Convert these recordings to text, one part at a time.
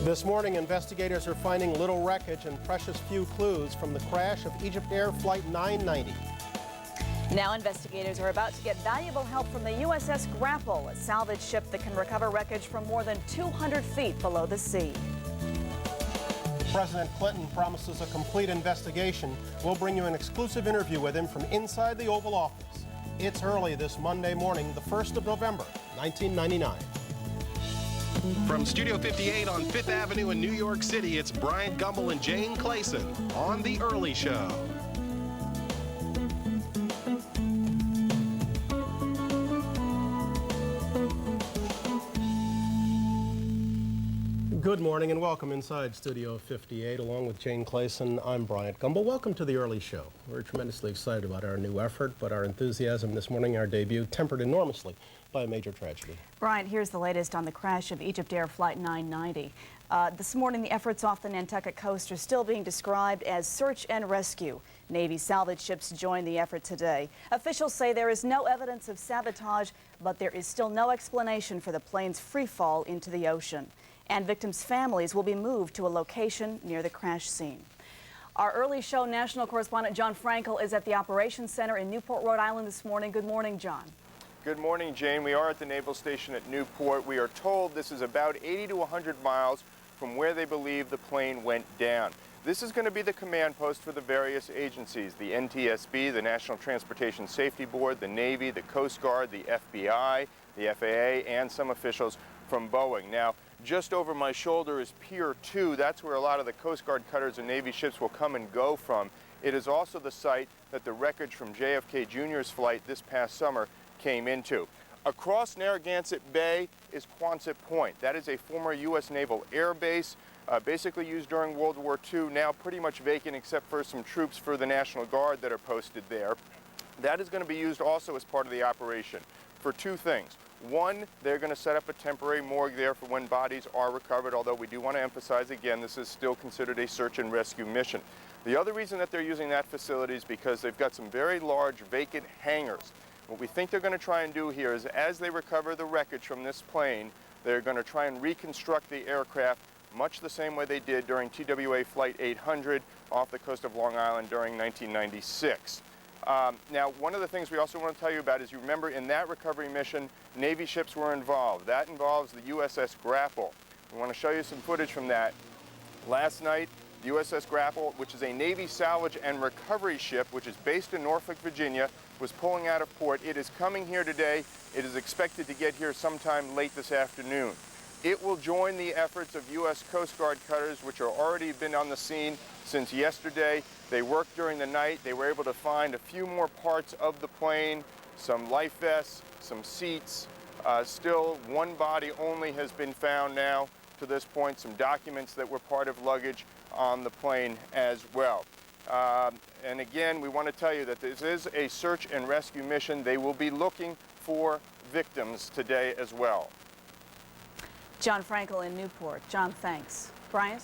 This morning, investigators are finding little wreckage and precious few clues from the crash of EgyptAir Flight 990. Now investigators are about to get valuable help from the USS Grapple, a salvage ship that can recover wreckage from more than 200 feet below the sea. President Clinton promises a complete investigation. We'll bring you an exclusive interview with him from inside the Oval Office. It's early this Monday morning, the 1st of November, 1999. From Studio 58 on 5th Avenue in New York City, it's Bryant Gumbel and Jane Clayson on The Early Show. Good morning and welcome inside Studio 58. Along with Jane Clayson, I'm Bryant Gumbel. Welcome to The Early Show. We're tremendously excited about our new effort, but our enthusiasm this morning, our debut, tempered enormously by a major tragedy. Bryant, here's the latest on the crash of EgyptAir Flight 990. This morning, the efforts off the Nantucket coast are still being described as search and rescue. Navy salvage ships joined the effort today. Officials say there is no evidence of sabotage, but there is still no explanation for the plane's free fall into the ocean. And victims' families will be moved to a location near the crash scene. Our Early Show national correspondent John Frankel is at the Operations Center in Newport, Rhode Island this morning. Good morning, John. Good morning, Jane. We are at the Naval Station at Newport. We are told this is about 80 to 100 miles from where they believe the plane went down. This is going to be the command post for the various agencies, the NTSB, the National Transportation Safety Board, the Navy, the Coast Guard, the FBI, the FAA, and some officials from Boeing. Now, just over my shoulder is Pier 2. That's where a lot of the Coast Guard cutters and Navy ships will come and go from. It is also the site that the wreckage from JFK Jr.'s flight this past summer came into. Across Narragansett Bay is Quonset Point. That is a former U.S. Naval Air Base, basically used during World War II, now pretty much vacant except for some troops for the National Guard that are posted there. That is going to be used also as part of the operation for two things. One, they're going to set up a temporary morgue there for when bodies are recovered, although we do want to emphasize again, this is still considered a search and rescue mission. The other reason that they're using that facility is because they've got some very large vacant hangars. What we think they're going to try and do here is as they recover the wreckage from this plane, they're going to try and reconstruct the aircraft much the same way they did during TWA Flight 800 off the coast of Long Island during 1996. Now, one of the things we also want to tell you about is you remember in that recovery mission, Navy ships were involved. That involves the USS Grapple. We want to show you some footage from that. Last night, the USS Grapple, which is a Navy salvage and recovery ship, which is based in Norfolk, Virginia, was pulling out of port. It is coming here today. It is expected to get here sometime late this afternoon. It will join the efforts of U.S. Coast Guard cutters, which are already been on the scene since yesterday. They worked during the night. They were able to find a few more parts of the plane, some life vests, some seats. Still, one body only has been found now to this point, some documents that were part of luggage on the plane as well. And again, we want to tell you that this is a search and rescue mission. They will be looking for victims today as well. John Frankel in Newport. John, thanks. Bryant?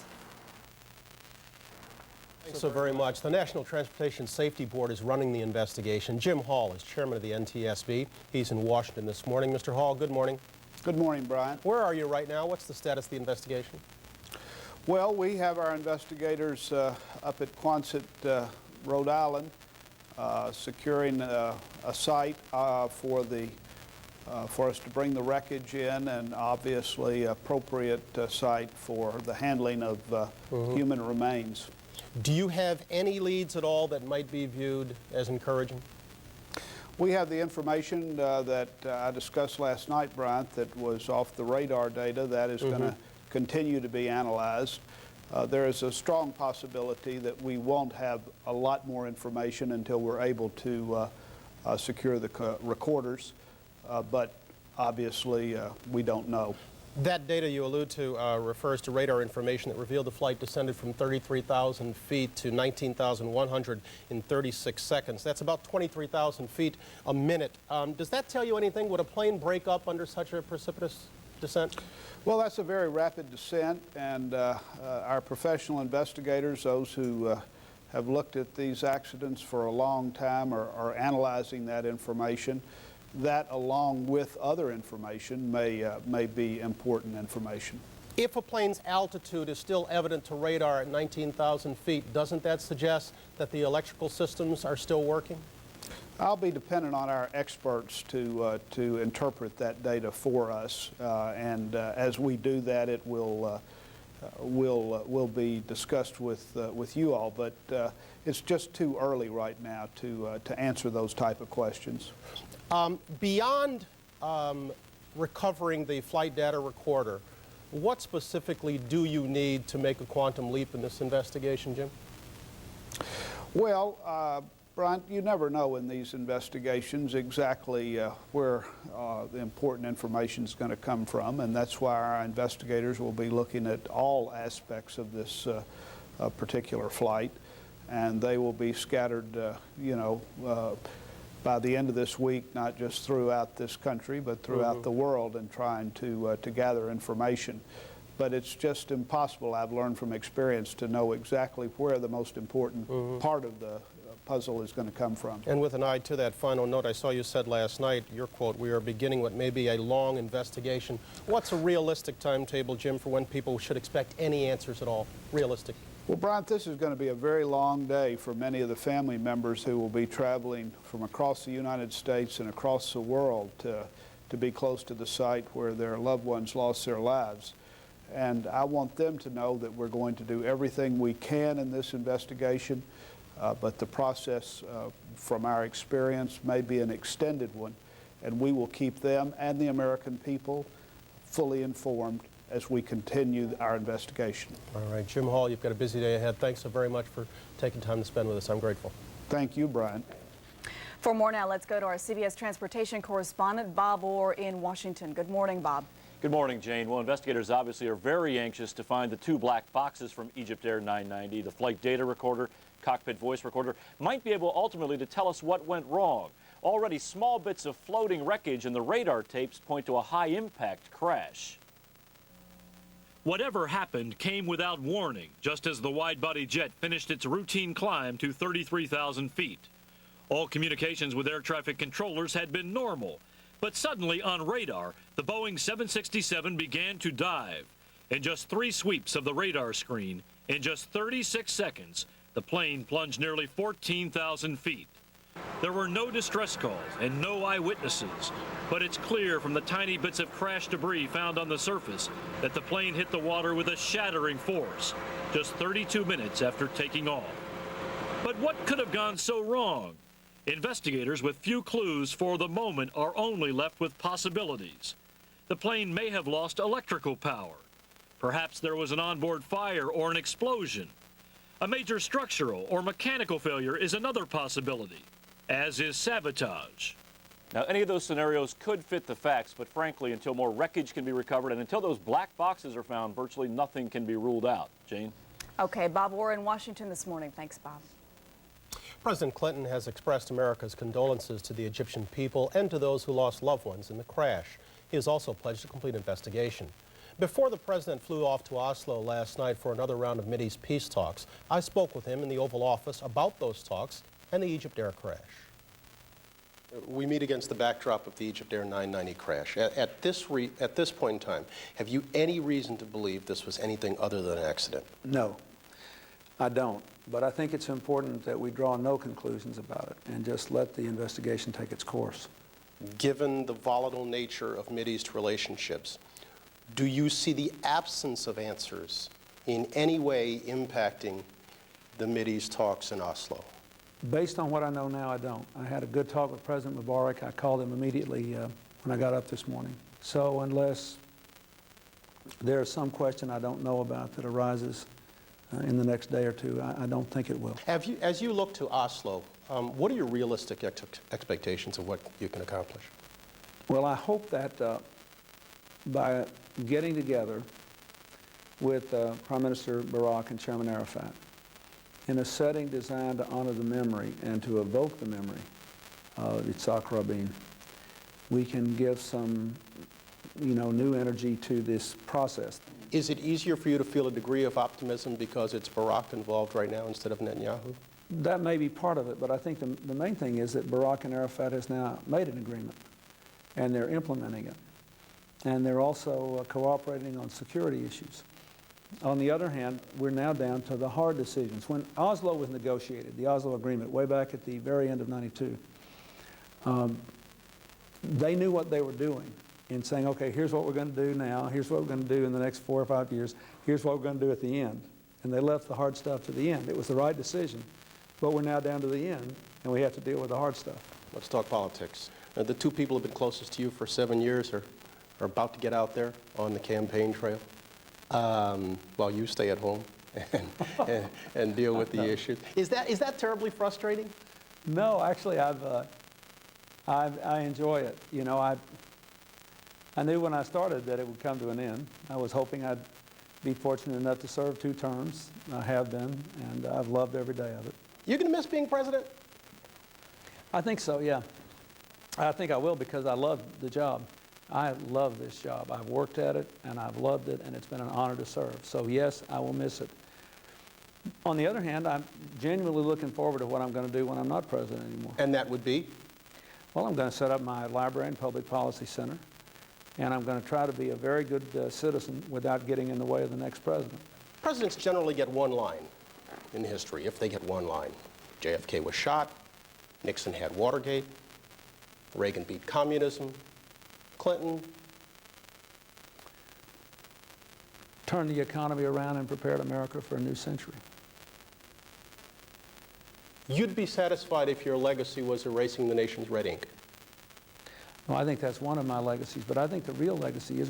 Thanks so very much. The National Transportation Safety Board is running the investigation. Jim Hall is chairman of the NTSB. He's in Washington this morning. Mr. Hall, good morning. Good morning, Brian. Where are you right now? What's the status of the investigation? Well, we have our investigators up at Quonset, Rhode Island, securing a site for us to bring the wreckage in, and obviously appropriate site for the handling of human remains. Do you have any leads at all that might be viewed as encouraging? We have the information that I discussed last night, Bryant, that was off the radar data. That is going to continue to be analyzed. There is a strong possibility that we won't have a lot more information until we're able to secure the recorders, but obviously we don't know. That data you allude to refers to radar information that revealed the flight descended from 33,000 feet to 19,100 in 36 seconds. That's about 23,000 feet a minute. Does that tell you anything? Would a plane break up under such a precipitous descent? Well, that's a very rapid descent, and our professional investigators, those who have looked at these accidents for a long time, are analyzing that information. That, along with other information, may be important information. If a plane's altitude is still evident to radar at 19,000 feet, doesn't that suggest that the electrical systems are still working? I'll be dependent on our experts to interpret that data for us, and as we do that, it will be discussed with you all. But it's just too early right now to answer those type of questions. Beyond recovering the flight data recorder, what specifically do you need to make a quantum leap in this investigation, Jim? Well, Bryant, you never know in these investigations exactly where the important information is going to come from, and that's why our investigators will be looking at all aspects of this particular flight, and they will be scattered, by the end of this week, not just throughout this country, but throughout the world, and trying to gather information. But it's just impossible, I've learned from experience, to know exactly where the most important part of the puzzle is going to come from. And with an eye to that final note, I saw you said last night, your quote, "We are beginning what may be a long investigation." What's a realistic timetable, Jim, for when people should expect any answers at all? Realistic. Well, Bryant, this is going to be a very long day for many of the family members who will be traveling from across the United States and across the world to be close to the site where their loved ones lost their lives. And I want them to know that we're going to do everything we can in this investigation, but the process, from our experience, may be an extended one, and we will keep them and the American people fully informed as we continue our investigation. All right, Jim Hall, you've got a busy day ahead. Thanks so very much for taking time to spend with us. I'm grateful. Thank you, Bryant. For more now, let's go to our CBS transportation correspondent, Bob Orr in Washington. Good morning, Bob. Good morning, Jane. Well, investigators obviously are very anxious to find the two black boxes from EgyptAir 990. The flight data recorder, cockpit voice recorder, might be able ultimately to tell us what went wrong. Already, small bits of floating wreckage in the radar tapes point to a high-impact crash. Whatever happened came without warning, just as the wide-body jet finished its routine climb to 33,000 feet. All communications with air traffic controllers had been normal, but suddenly on radar, the Boeing 767 began to dive. In just 3 sweeps of the radar screen, in just 36 seconds, the plane plunged nearly 14,000 feet. There were no distress calls and no eyewitnesses, but it's clear from the tiny bits of crash debris found on the surface that the plane hit the water with a shattering force, just 32 minutes after taking off. But what could have gone so wrong? Investigators with few clues for the moment are only left with possibilities. The plane may have lost electrical power. Perhaps there was an onboard fire or an explosion. A major structural or mechanical failure is another possibility, as is sabotage. Now, any of those scenarios could fit the facts, but frankly, until more wreckage can be recovered and until those black boxes are found, virtually nothing can be ruled out. Jane? Okay, Bob Orr in Washington this morning. Thanks, Bob. President Clinton has expressed America's condolences to the Egyptian people and to those who lost loved ones in the crash. He has also pledged a complete investigation. Before the president flew off to Oslo last night for another round of Mideast peace talks, I spoke with him in the Oval Office about those talks and the EgyptAir crash. We meet against the backdrop of the EgyptAir 990 crash. At this point in time, have you any reason to believe this was anything other than an accident? No, I don't. But I think it's important that we draw no conclusions about it and just let the investigation take its course. Given the volatile nature of Mideast relationships, do you see the absence of answers in any way impacting the Mideast talks in Oslo? Based on what I know now, I don't. I had a good talk with President Mubarak. I called him immediately when I got up this morning. So unless there's some question I don't know about that arises in the next day or two, I don't think it will. As you look to Oslo, what are your realistic expectations of what you can accomplish? Well, I hope that by getting together with Prime Minister Barak and Chairman Arafat in a setting designed to honor the memory and to evoke the memory of Yitzhak Rabin, we can give some, new energy to this process. Is it easier for you to feel a degree of optimism because it's Barak involved right now instead of Netanyahu? That may be part of it, but I think the main thing is that Barak and Arafat has now made an agreement, and they're implementing it. and they're also cooperating on security issues. On the other hand, we're now down to the hard decisions. When Oslo was negotiated, the Oslo Agreement, way back at the very end of '92, they knew what they were doing in saying, okay, here's what we're going to do now, here's what we're going to do in the next 4 or 5 years, here's what we're going to do at the end. And they left the hard stuff to the end. It was the right decision, but we're now down to the end, and we have to deal with the hard stuff. Let's talk politics. The two people who have been closest to you for 7 years are about to get out there on the campaign trail, while you stay at home and deal with the issues. Is that terribly frustrating? No, actually, I enjoy it. You know, I knew when I started that it would come to an end. I was hoping I'd be fortunate enough to serve 2 terms. I have been, and I've loved every day of it. You're going to miss being president? I think so, yeah. I think I will, because I love the job. I love this job. I've worked at it, and I've loved it, and it's been an honor to serve. So yes, I will miss it. On the other hand, I'm genuinely looking forward to what I'm going to do when I'm not president anymore. And that would be? Well, I'm going to set up my library and public policy center, and I'm going to try to be a very good citizen without getting in the way of the next president. Presidents generally get one line in history, if they get one line. JFK was shot, Nixon had Watergate, Reagan beat communism, Clinton. Turned the economy around and prepared America for a new century. You'd be satisfied if your legacy was erasing the nation's red ink? Well, I think that's one of my legacies, but I think the real legacy is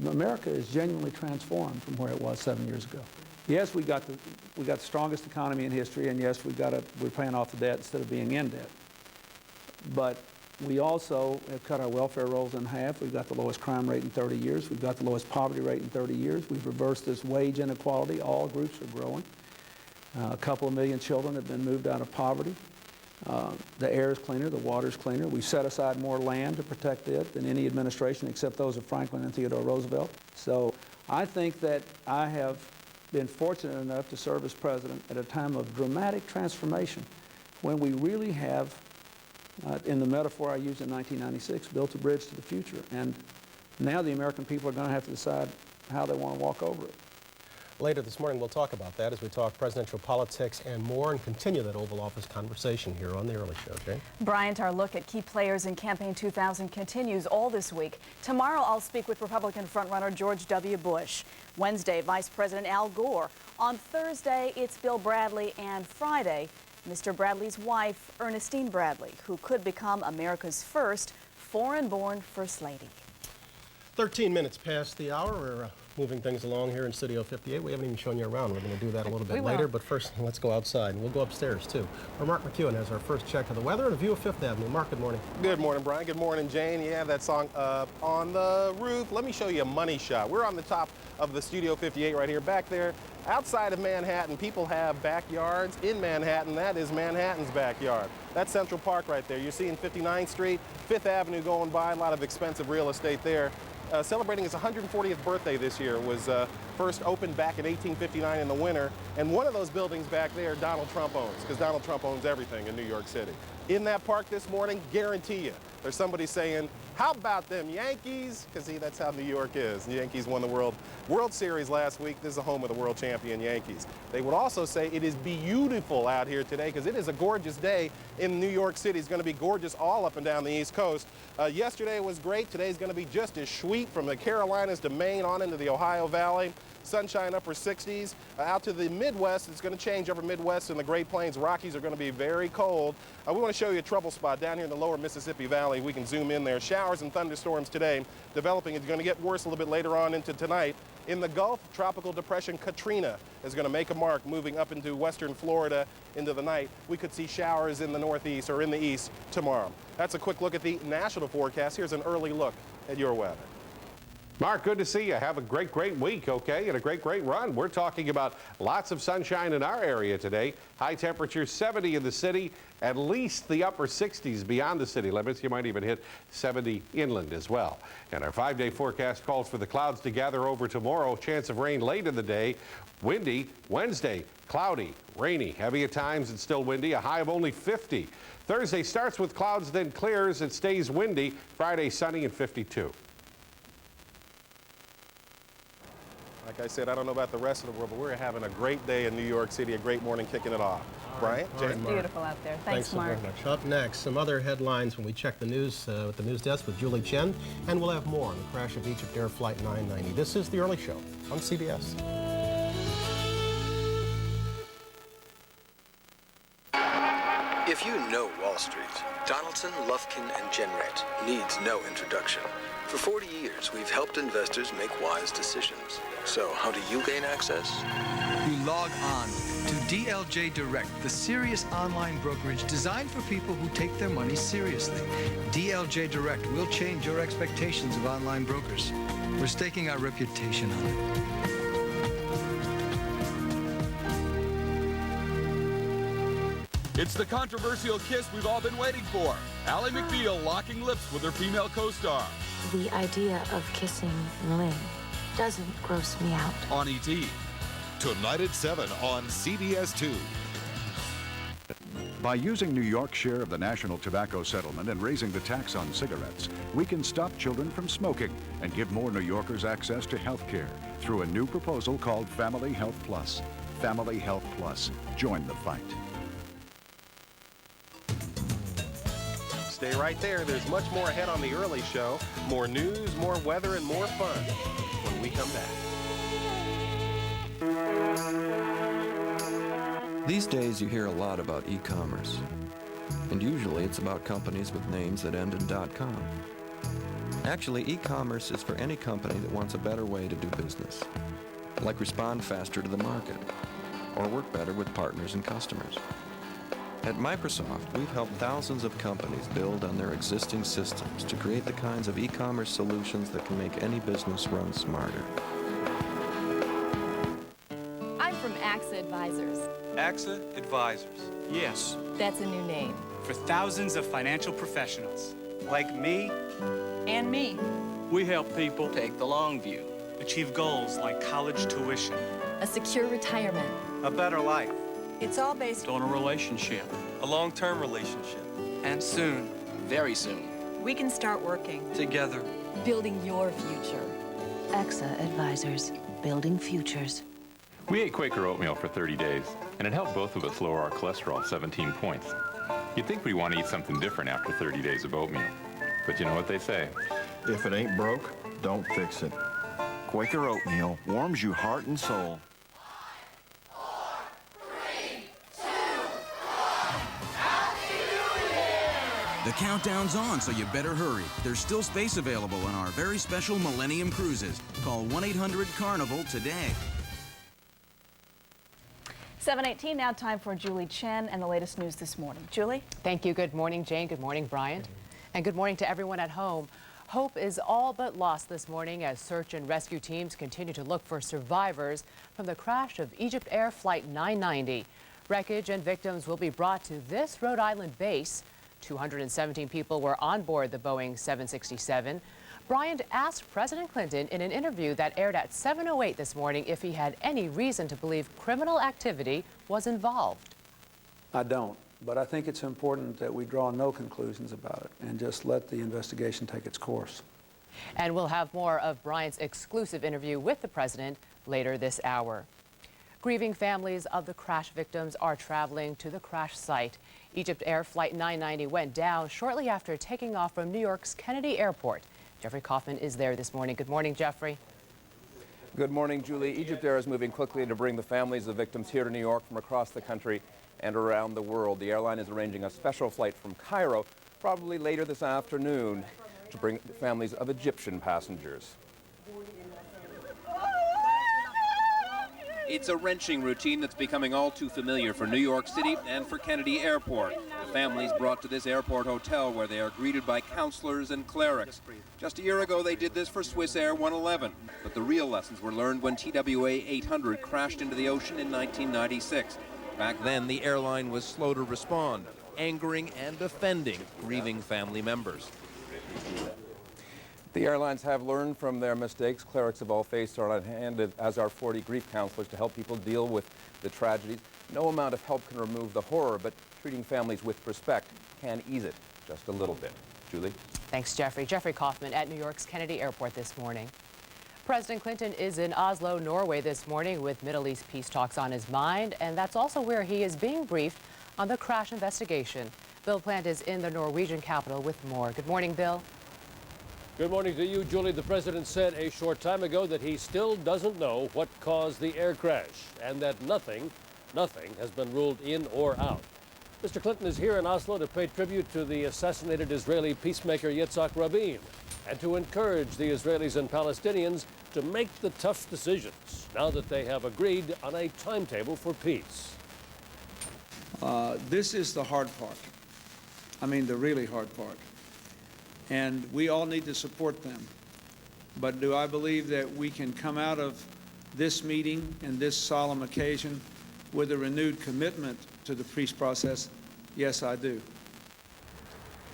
America is genuinely transformed from where it was 7 years ago. Yes, we got the strongest economy in history, and yes, we're paying off the debt instead of being in debt. But we also have cut our welfare rolls in half. We've got the lowest crime rate in 30 years. We've got the lowest poverty rate in 30 years. We've reversed this wage inequality. All groups are growing. A couple of million children have been moved out of poverty. The air is cleaner, the water is cleaner. We've set aside more land to protect it than any administration except those of Franklin and Theodore Roosevelt. So I think that I have been fortunate enough to serve as president at a time of dramatic transformation, when we really have, in the metaphor I used in 1996, built a bridge to the future. And now the American people are going to have to decide how they want to walk over it. Later this morning, we'll talk about that as we talk presidential politics and more, and continue that Oval Office conversation here on The Early Show. Jane? Bryant, our look at key players in Campaign 2000 continues all this week. Tomorrow, I'll speak with Republican frontrunner George W. Bush. Wednesday, Vice President Al Gore. On Thursday, it's Bill Bradley, and Friday, Mr. Bradley's wife, Ernestine Bradley, who could become America's first foreign-born First Lady. 13 minutes past the hour. We're moving things along here in Studio 58. We haven't even shown you around. We're going to do that a little bit later, but first let's go outside, and we'll go upstairs too, where Mark McEwen has our first check of the weather and a view of Fifth Avenue. Mark, good morning. Good morning, Brian. Good morning, Jane. Yeah, that song Up on the Roof. Let me show you a money shot. We're on the top of the Studio 58 right here. Back there, outside of Manhattan, people have backyards. In Manhattan, that is Manhattan's backyard. That's Central Park right there. You're seeing 59th Street, Fifth Avenue going by, a lot of expensive real estate there. Celebrating his 140th birthday this year. Was first opened back in 1859 in the winter, and one of those buildings back there Donald Trump owns, because Donald Trump owns everything in New York City. In that park this morning, guarantee you, there's somebody saying, how about them Yankees? Because see, that's how New York is. The Yankees won the World Series last week. This is the home of the world champion Yankees. They would also say it is beautiful out here today, because it is a gorgeous day in New York City. It's going to be gorgeous all up and down the East Coast. Yesterday was great. Today's going to be just as sweet, from the Carolinas to Maine on into the Ohio Valley. Sunshine, upper 60s. Out to the Midwest, it's going to change. Upper Midwest and the Great Plains, Rockies are going to be very cold. We want to show you a trouble spot down here in the lower Mississippi Valley. We can zoom in there. Showers and thunderstorms today. Developing, it's going to get worse a little bit later on into tonight. In the Gulf, Tropical Depression Katrina is going to make a mark, moving up into western Florida into the night. We could see showers in the northeast or in the east tomorrow. That's a quick look at the national forecast. Here's an early look at your weather. Mark, good to see you. Have a great week, okay, and a great run. We're talking about lots of sunshine in our area today. High temperatures 70 in the city, at least the upper 60s beyond the city limits. You might even hit 70 inland as well. And our 5-day forecast calls for the clouds to gather over tomorrow. Chance of rain late in the day. Windy Wednesday, cloudy, rainy, heavy at times and still windy. A high of only 50. Thursday starts with clouds, then clears. It stays windy. Friday sunny and 52. Like I said, I don't know about the rest of the world, but we're having a great day in New York City, a great morning kicking it off. Bryant, All right, Jane? Mark. Beautiful out there. Thanks, so Mark. very much. Up next, some other headlines when we check the news with the news desk with Julie Chen, and we'll have more on the crash of EgyptAir Flight 990. This is The Early Show on CBS. If you know Wall Street, Donaldson, Lufkin, and Jenrette needs no introduction. For 40 years, we've helped investors make wise decisions. So how do you gain access? You log on to DLJ Direct, the serious online brokerage designed for people who take their money seriously. DLJ Direct will change your expectations of online brokers. We're staking our reputation on it. It's the controversial kiss we've all been waiting for. Ally McBeal locking lips with her female co-star. The idea of kissing Lynn doesn't gross me out. On ET. Tonight at 7 on CBS-2. By using New York's share of the national tobacco settlement and raising the tax on cigarettes, we can stop children from smoking and give more New Yorkers access to health care through a new proposal called Family Health Plus. Family Health Plus. Join the fight. Stay right there. There's much more ahead on The Early Show. More news, more weather, and more fun when we come back. These days you hear a lot about e-commerce, and usually it's about companies with names that end in .com. Actually, e-commerce is for any company that wants a better way to do business, like respond faster to the market, or work better with partners and customers. At Microsoft, we've helped thousands of companies build on their existing systems to create the kinds of e-commerce solutions that can make any business run smarter. I'm from AXA Advisors. AXA Advisors. Yes. That's a new name. For thousands of financial professionals, like me And me. we help people take the long view, achieve goals like college tuition, A secure retirement. a better life, It's all based on a relationship, a long-term relationship, and soon, very soon, we can start working. together. Building your future. AXA Advisors, building futures. We ate Quaker oatmeal for 30 days, and it helped both of us lower our cholesterol 17 points. You'd think we'd want to eat something different after 30 days of oatmeal. But you know what they say? If it ain't broke, don't fix it. Quaker oatmeal warms you heart and soul. The countdown's on, so you better hurry. There's still space available on our very special Millennium Cruises. Call 1-800-CARNIVAL today. 7:18 now, time for Julie Chen and the latest news this morning. Julie? Thank you. Good morning, Jane. Good morning, Bryant. And good morning to everyone at home. Hope is all but lost this morning as search and rescue teams continue to look for survivors from the crash of EgyptAir Flight 990. Wreckage and victims will be brought to this Rhode Island base. 217 people were on board the Boeing 767. Bryant asked President Clinton in an interview that aired at 7:08 this morning if he had any reason to believe criminal activity was involved. I don't, but I think it's important that we draw no conclusions about it and just let the investigation take its course. And we'll have more of Bryant's exclusive interview with the president later this hour. Grieving families of the crash victims are traveling to the crash site. EgyptAir Flight 990 went down shortly after taking off from New York's Kennedy Airport. Jeffrey Kaufman is there this morning. Good morning, Jeffrey. Good morning, Julie. EgyptAir is moving quickly to bring the families of victims here to New York from across the country and around the world. The airline is arranging a special flight from Cairo, probably later this afternoon, to bring families of Egyptian passengers. It's a wrenching routine that's becoming all too familiar for New York City and for Kennedy Airport. The families brought to this airport hotel where they are greeted by counselors and clerics. Just a year ago, they did this for Swiss Air 111. But the real lessons were learned when TWA 800 crashed into the ocean in 1996. Back then, the airline was slow to respond, angering and offending grieving family members. The airlines have learned from their mistakes. Clerics of all faiths are on hand, as are 40 grief counselors, to help people deal with the tragedies. No amount of help can remove the horror, but treating families with respect can ease it just a little bit. Julie? Thanks, Jeffrey. Jeffrey Kaufman at New York's Kennedy Airport this morning. President Clinton is in Oslo, Norway this morning with Middle East peace talks on his mind, and that's also where he is being briefed on the crash investigation. Bill Plant is in the Norwegian capital with more. Good morning, Bill. Good morning to you, Julie. The president said a short time ago that he still doesn't know what caused the air crash and that nothing has been ruled in or out. Mr. Clinton is here in Oslo to pay tribute to the assassinated Israeli peacemaker Yitzhak Rabin and to encourage the Israelis and Palestinians to make the tough decisions now that they have agreed on a timetable for peace. This is the hard part. I mean, the really hard part. And we all need to support them. But do I believe that we can come out of this meeting and this solemn occasion with a renewed commitment to the peace process? Yes, I do.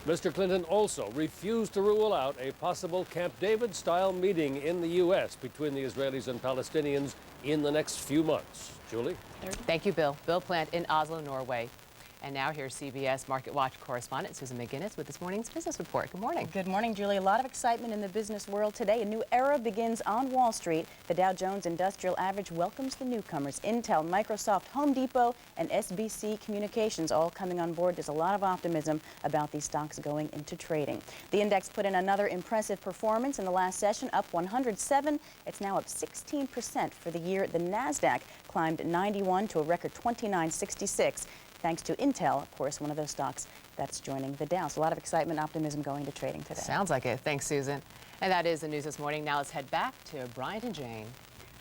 Mr. Clinton also refused to rule out a possible Camp David-style meeting in the U.S. between the Israelis and Palestinians in the next few months. Julie? Thank you, Bill. Bill Plant in Oslo, Norway. And now here's CBS Market Watch correspondent Susan McGinnis with this morning's business report. Good morning. Good morning, Julie. A lot of excitement in the business world today. A new era begins on Wall Street. The Dow Jones Industrial Average welcomes the newcomers. Intel, Microsoft, Home Depot, and SBC Communications all coming on board. There's a lot of optimism about these stocks going into trading. The index put in another impressive performance in the last session, up 107. It's now up 16% for the year. The NASDAQ climbed 91 to a record 2966. Thanks to Intel, of course, one of those stocks that's joining the Dow. So a lot of excitement, optimism going to trading today. Sounds like it. Thanks, Susan. And that is the news this morning. Now let's head back to Bryant and Jane.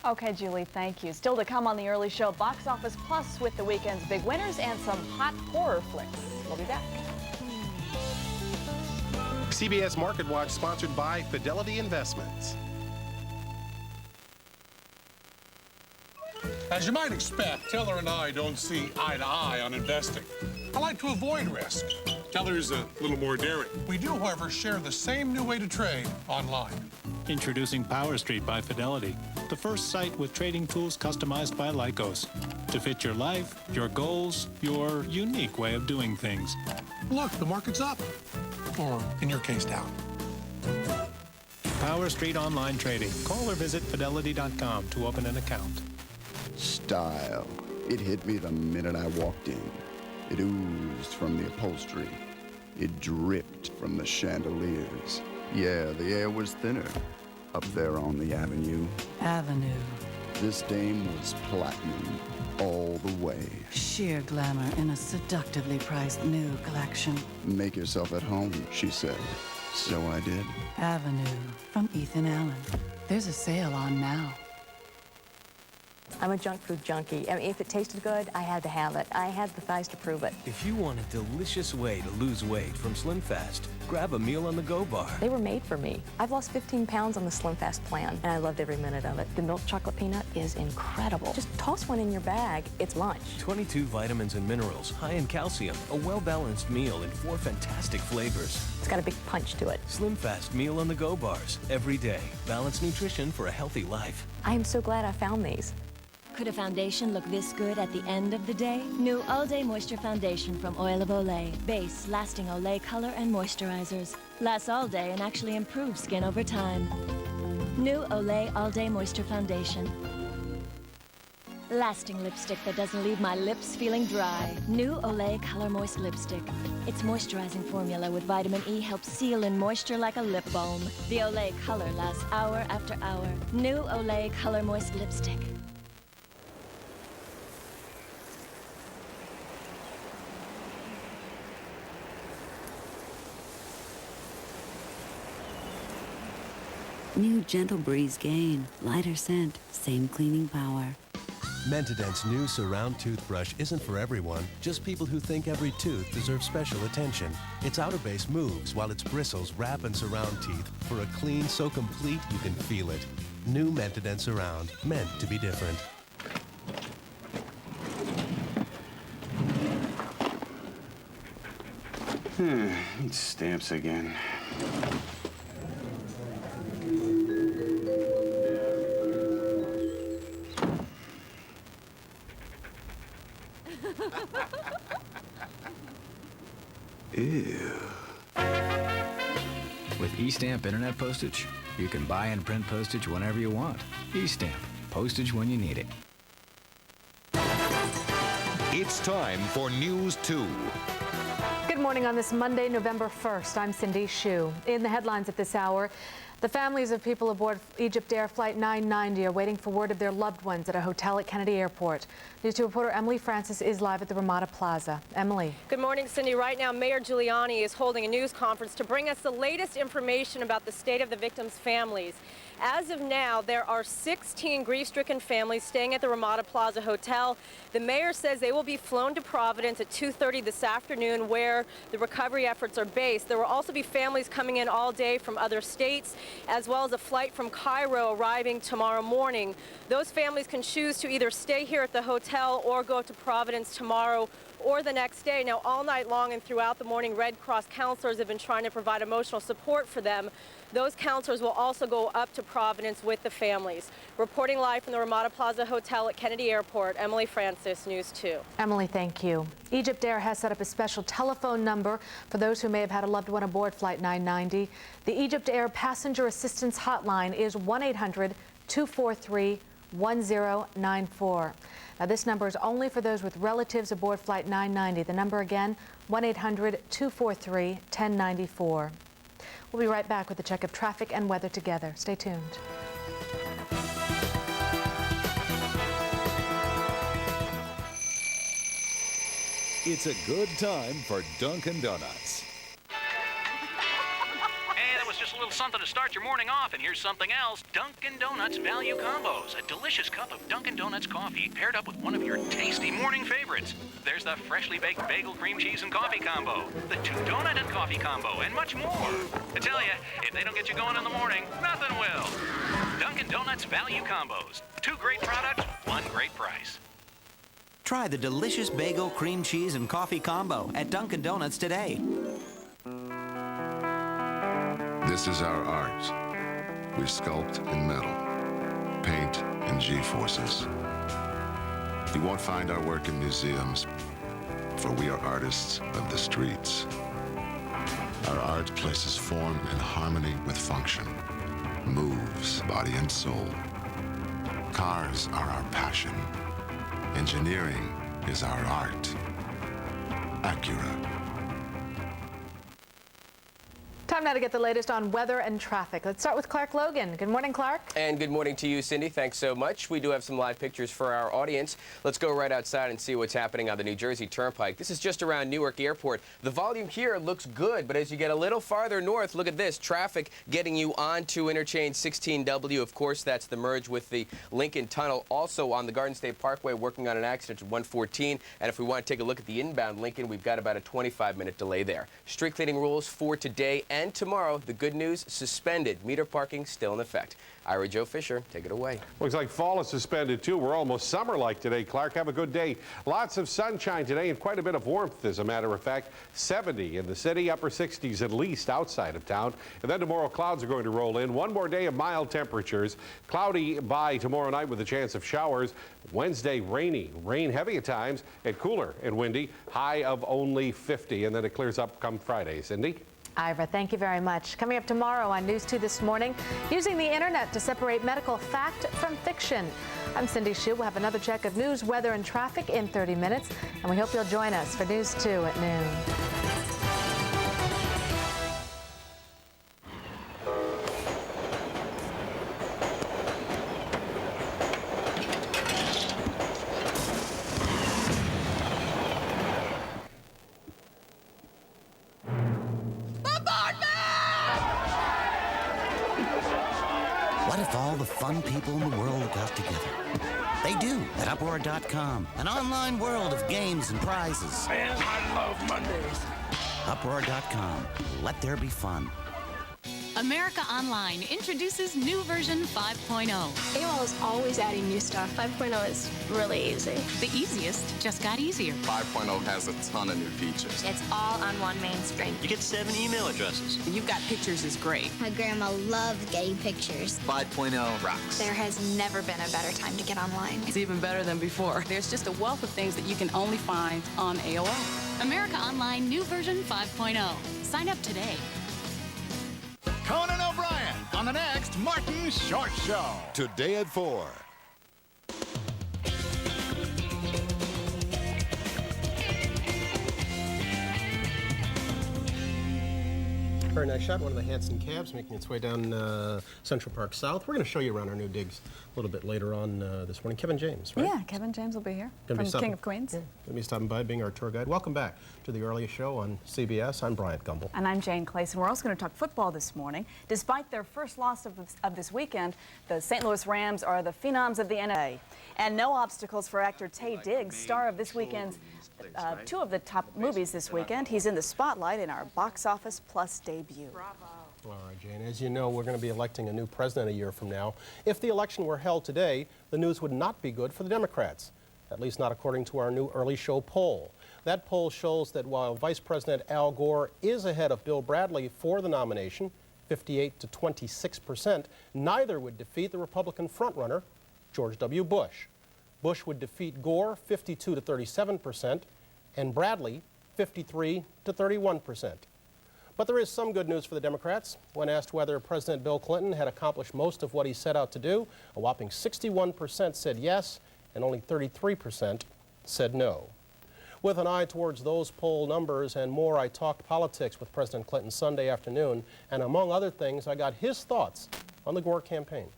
Okay, Julie, thank you. Still to come on the early show, Box Office Plus with the weekend's big winners and some hot horror flicks. We'll be back. CBS Market Watch sponsored by Fidelity Investments. As you might expect, Teller and I don't see eye to eye on investing. I like to avoid risk. Teller's a little more daring. We do, however, share the same new way to trade online. Introducing Power Street by Fidelity, the first site with trading tools customized by Lycos to fit your life, your goals, your unique way of doing things. Look, the market's up. Or, in your case, down. Power Street Online Trading. Call or visit Fidelity.com to open an account. Style. It hit me the minute I walked in. It oozed from the upholstery. It dripped from the chandeliers. Yeah, the air was thinner up there on the avenue. This dame was platinum all the way. Sheer glamour in a seductively priced new collection. Make yourself at home, she said. So I did. Avenue from Ethan Allen. There's a sale on now. I'm a junk food junkie. I mean, if it tasted good, I had to have it. I had the thighs to prove it. If you want a delicious way to lose weight from Slim Fast, grab a meal on the go bar. They were made for me. I've lost 15 pounds on the Slim Fast plan, and I loved every minute of it. The milk chocolate peanut is incredible. Just toss one in your bag. It's lunch. 22 vitamins and minerals, high in calcium, a well-balanced meal in 4 fantastic flavors. It's got a big punch to it. Slim Fast meal on the go bars. Every day. Balanced nutrition for a healthy life. I am so glad I found these. Could a foundation look this good at the end of the day? New All Day Moisture Foundation from Oil of Olay. Base, lasting Olay color and moisturizers. Lasts all day and actually improves skin over time. New Olay All Day Moisture Foundation. Lasting lipstick that doesn't leave my lips feeling dry. New Olay Color Moist Lipstick. Its moisturizing formula with vitamin E helps seal in moisture like a lip balm. The Olay color lasts hour after hour. New Olay Color Moist Lipstick. New Gentle Breeze Gain. Lighter scent, same cleaning power. Mentadent's new Surround toothbrush isn't for everyone, just people who think every tooth deserves special attention. Its outer base moves while its bristles wrap and surround teeth for a clean so complete you can feel it. New Mentadent Surround, meant to be different. Need stamps again. With eStamp internet postage, You can buy and print postage whenever you want. eStamp. Postage when you need it. It's time for News 2. Good morning on this Monday, November 1st. I'm Cindy Hsu. In the headlines at this hour, the families of people aboard EgyptAir Flight 990 are waiting for word of their loved ones at a hotel at Kennedy Airport. News 2 reporter Emily Francis is live at the Ramada Plaza. Emily. Good morning, Cindy. Right now, Mayor Giuliani is holding a news conference to bring us the latest information about the state of the victims' families. As of now, there are 16 grief-stricken families staying at the Ramada Plaza Hotel. The mayor says they will be flown to Providence at 2:30 this afternoon, where the recovery efforts are based. There will also be families coming in all day from other states, as well as a flight from Cairo arriving tomorrow morning. Those families can choose to either stay here at the hotel or go to Providence tomorrow or the next day. Now, all night long and throughout the morning, Red Cross counselors have been trying to provide emotional support for them. Those counselors will also go up to Providence with the families. Reporting live from the Ramada Plaza Hotel at Kennedy Airport, Emily Francis, News 2. Emily, thank you. EgyptAir has set up a special telephone number for those who may have had a loved one aboard Flight 990. The EgyptAir Passenger Assistance Hotline is 1-800-243-1094. Now, this number is only for those with relatives aboard Flight 990. The number again, 1-800-243-1094. We'll be right back with a check of traffic and weather together. Stay tuned. It's a good time for Dunkin' Donuts. Hey, that was just a little something to start your morning off, and here's something else. Dunkin' Donuts Value Combos. A delicious cup of Dunkin' Donuts coffee paired up with one of your tasty morning favorites. There's the freshly baked bagel, cream cheese, and coffee combo, the 2-donut and coffee combo, and much more. I tell you, if they don't get you going in the morning, nothing will. Dunkin' Donuts Value Combos. 2 great products, 1 great price. Try the delicious bagel, cream cheese, and coffee combo at Dunkin' Donuts today. This is our art. We sculpt in metal, paint in G-forces. You won't find our work in museums, for we are artists of the streets. Our art places form in harmony with function, moves body and soul. Cars are our passion. Engineering is our art. Acura. Time now to get the latest on weather and traffic. Let's start with Clark Logan. Good morning, Clark. And good morning to you, Cindy. Thanks so much. We do have some live pictures for our audience. Let's go right outside and see what's happening on the New Jersey Turnpike. This is just around Newark Airport. The volume here looks good, but as you get a little farther north, look at this. Traffic getting you onto interchange 16W. Of course, that's the merge with the Lincoln Tunnel. Also on the Garden State Parkway, working on an accident at 114. And if we want to take a look at the inbound Lincoln, we've got about a 25-minute delay there. Street cleaning rules for today and tomorrow. The good news, suspended. Meter parking still in effect. Ira Joe Fisher, take it away. Looks like fall is suspended too. We're almost summer-like today. Clark, have a good day. Lots of sunshine today and quite a bit of warmth, as a matter of fact. 70 in the city, upper 60s at least outside of town. And then tomorrow, clouds are going to roll in. One more day of mild temperatures. Cloudy by tomorrow night with a chance of showers. Wednesday, rainy. Rain heavy at times and cooler and windy. High of only 50. And then it clears up come Friday. Cindy? Ira, thank you very much. Coming up tomorrow on News 2 this morning, using the internet to separate medical fact from fiction. I'm Cindy Hsu. We'll have another check of news, weather, and traffic in 30 minutes, and we hope you'll join us for News 2 at noon. What if all the fun people in the world got together? They do at Uproar.com, an online world of games and prizes. Man, I love Mondays. Uproar.com. Let there be fun. America Online introduces new version 5.0. AOL is always adding new stuff. 5.0 is really easy. The easiest just got easier. 5.0 has a ton of new features. It's all on one main screen. You get 7 email addresses. You've got pictures is great. My grandma loved getting pictures. 5.0 rocks. There has never been a better time to get online. It's even better than before. There's just a wealth of things that you can only find on AOL. America Online new version 5.0. Sign up today. Conan O'Brien on the next Martin Short Show. Today at 4. Very nice shot. One of the Hanson cabs making its way down Central Park South. We're going to show you around our new digs a little bit later on this morning. Kevin James, right? Yeah, Kevin James will be here from King of Queens. Yeah, going to be stopping by, being our tour guide. Welcome back to the earliest show on CBS. I'm Bryant Gumbel. And I'm Jane Clayson. We're also going to talk football this morning. Despite their first loss of this weekend, the St. Louis Rams are the phenoms of the NFL. And no obstacles for actor Taye Diggs, star of this weekend's two of the top movies this weekend. He's in the spotlight in our Box Office Plus debut. Bravo. All right, Jane. As you know, we're going to be electing a new president a year from now. If the election were held today, the news would not be good for the Democrats, at least not according to our new early show poll. That poll shows that while Vice President Al Gore is ahead of Bill Bradley for the nomination, 58 to 26%, neither would defeat the Republican frontrunner, George W. Bush. Bush would defeat Gore 52 to 37%, and Bradley 53 to 31%. But there is some good news for the Democrats. When asked whether President Bill Clinton had accomplished most of what he set out to do, a whopping 61% said yes, and only 33% said no. With an eye towards those poll numbers and more, I talked politics with President Clinton Sunday afternoon, and among other things, I got his thoughts on the Gore campaign.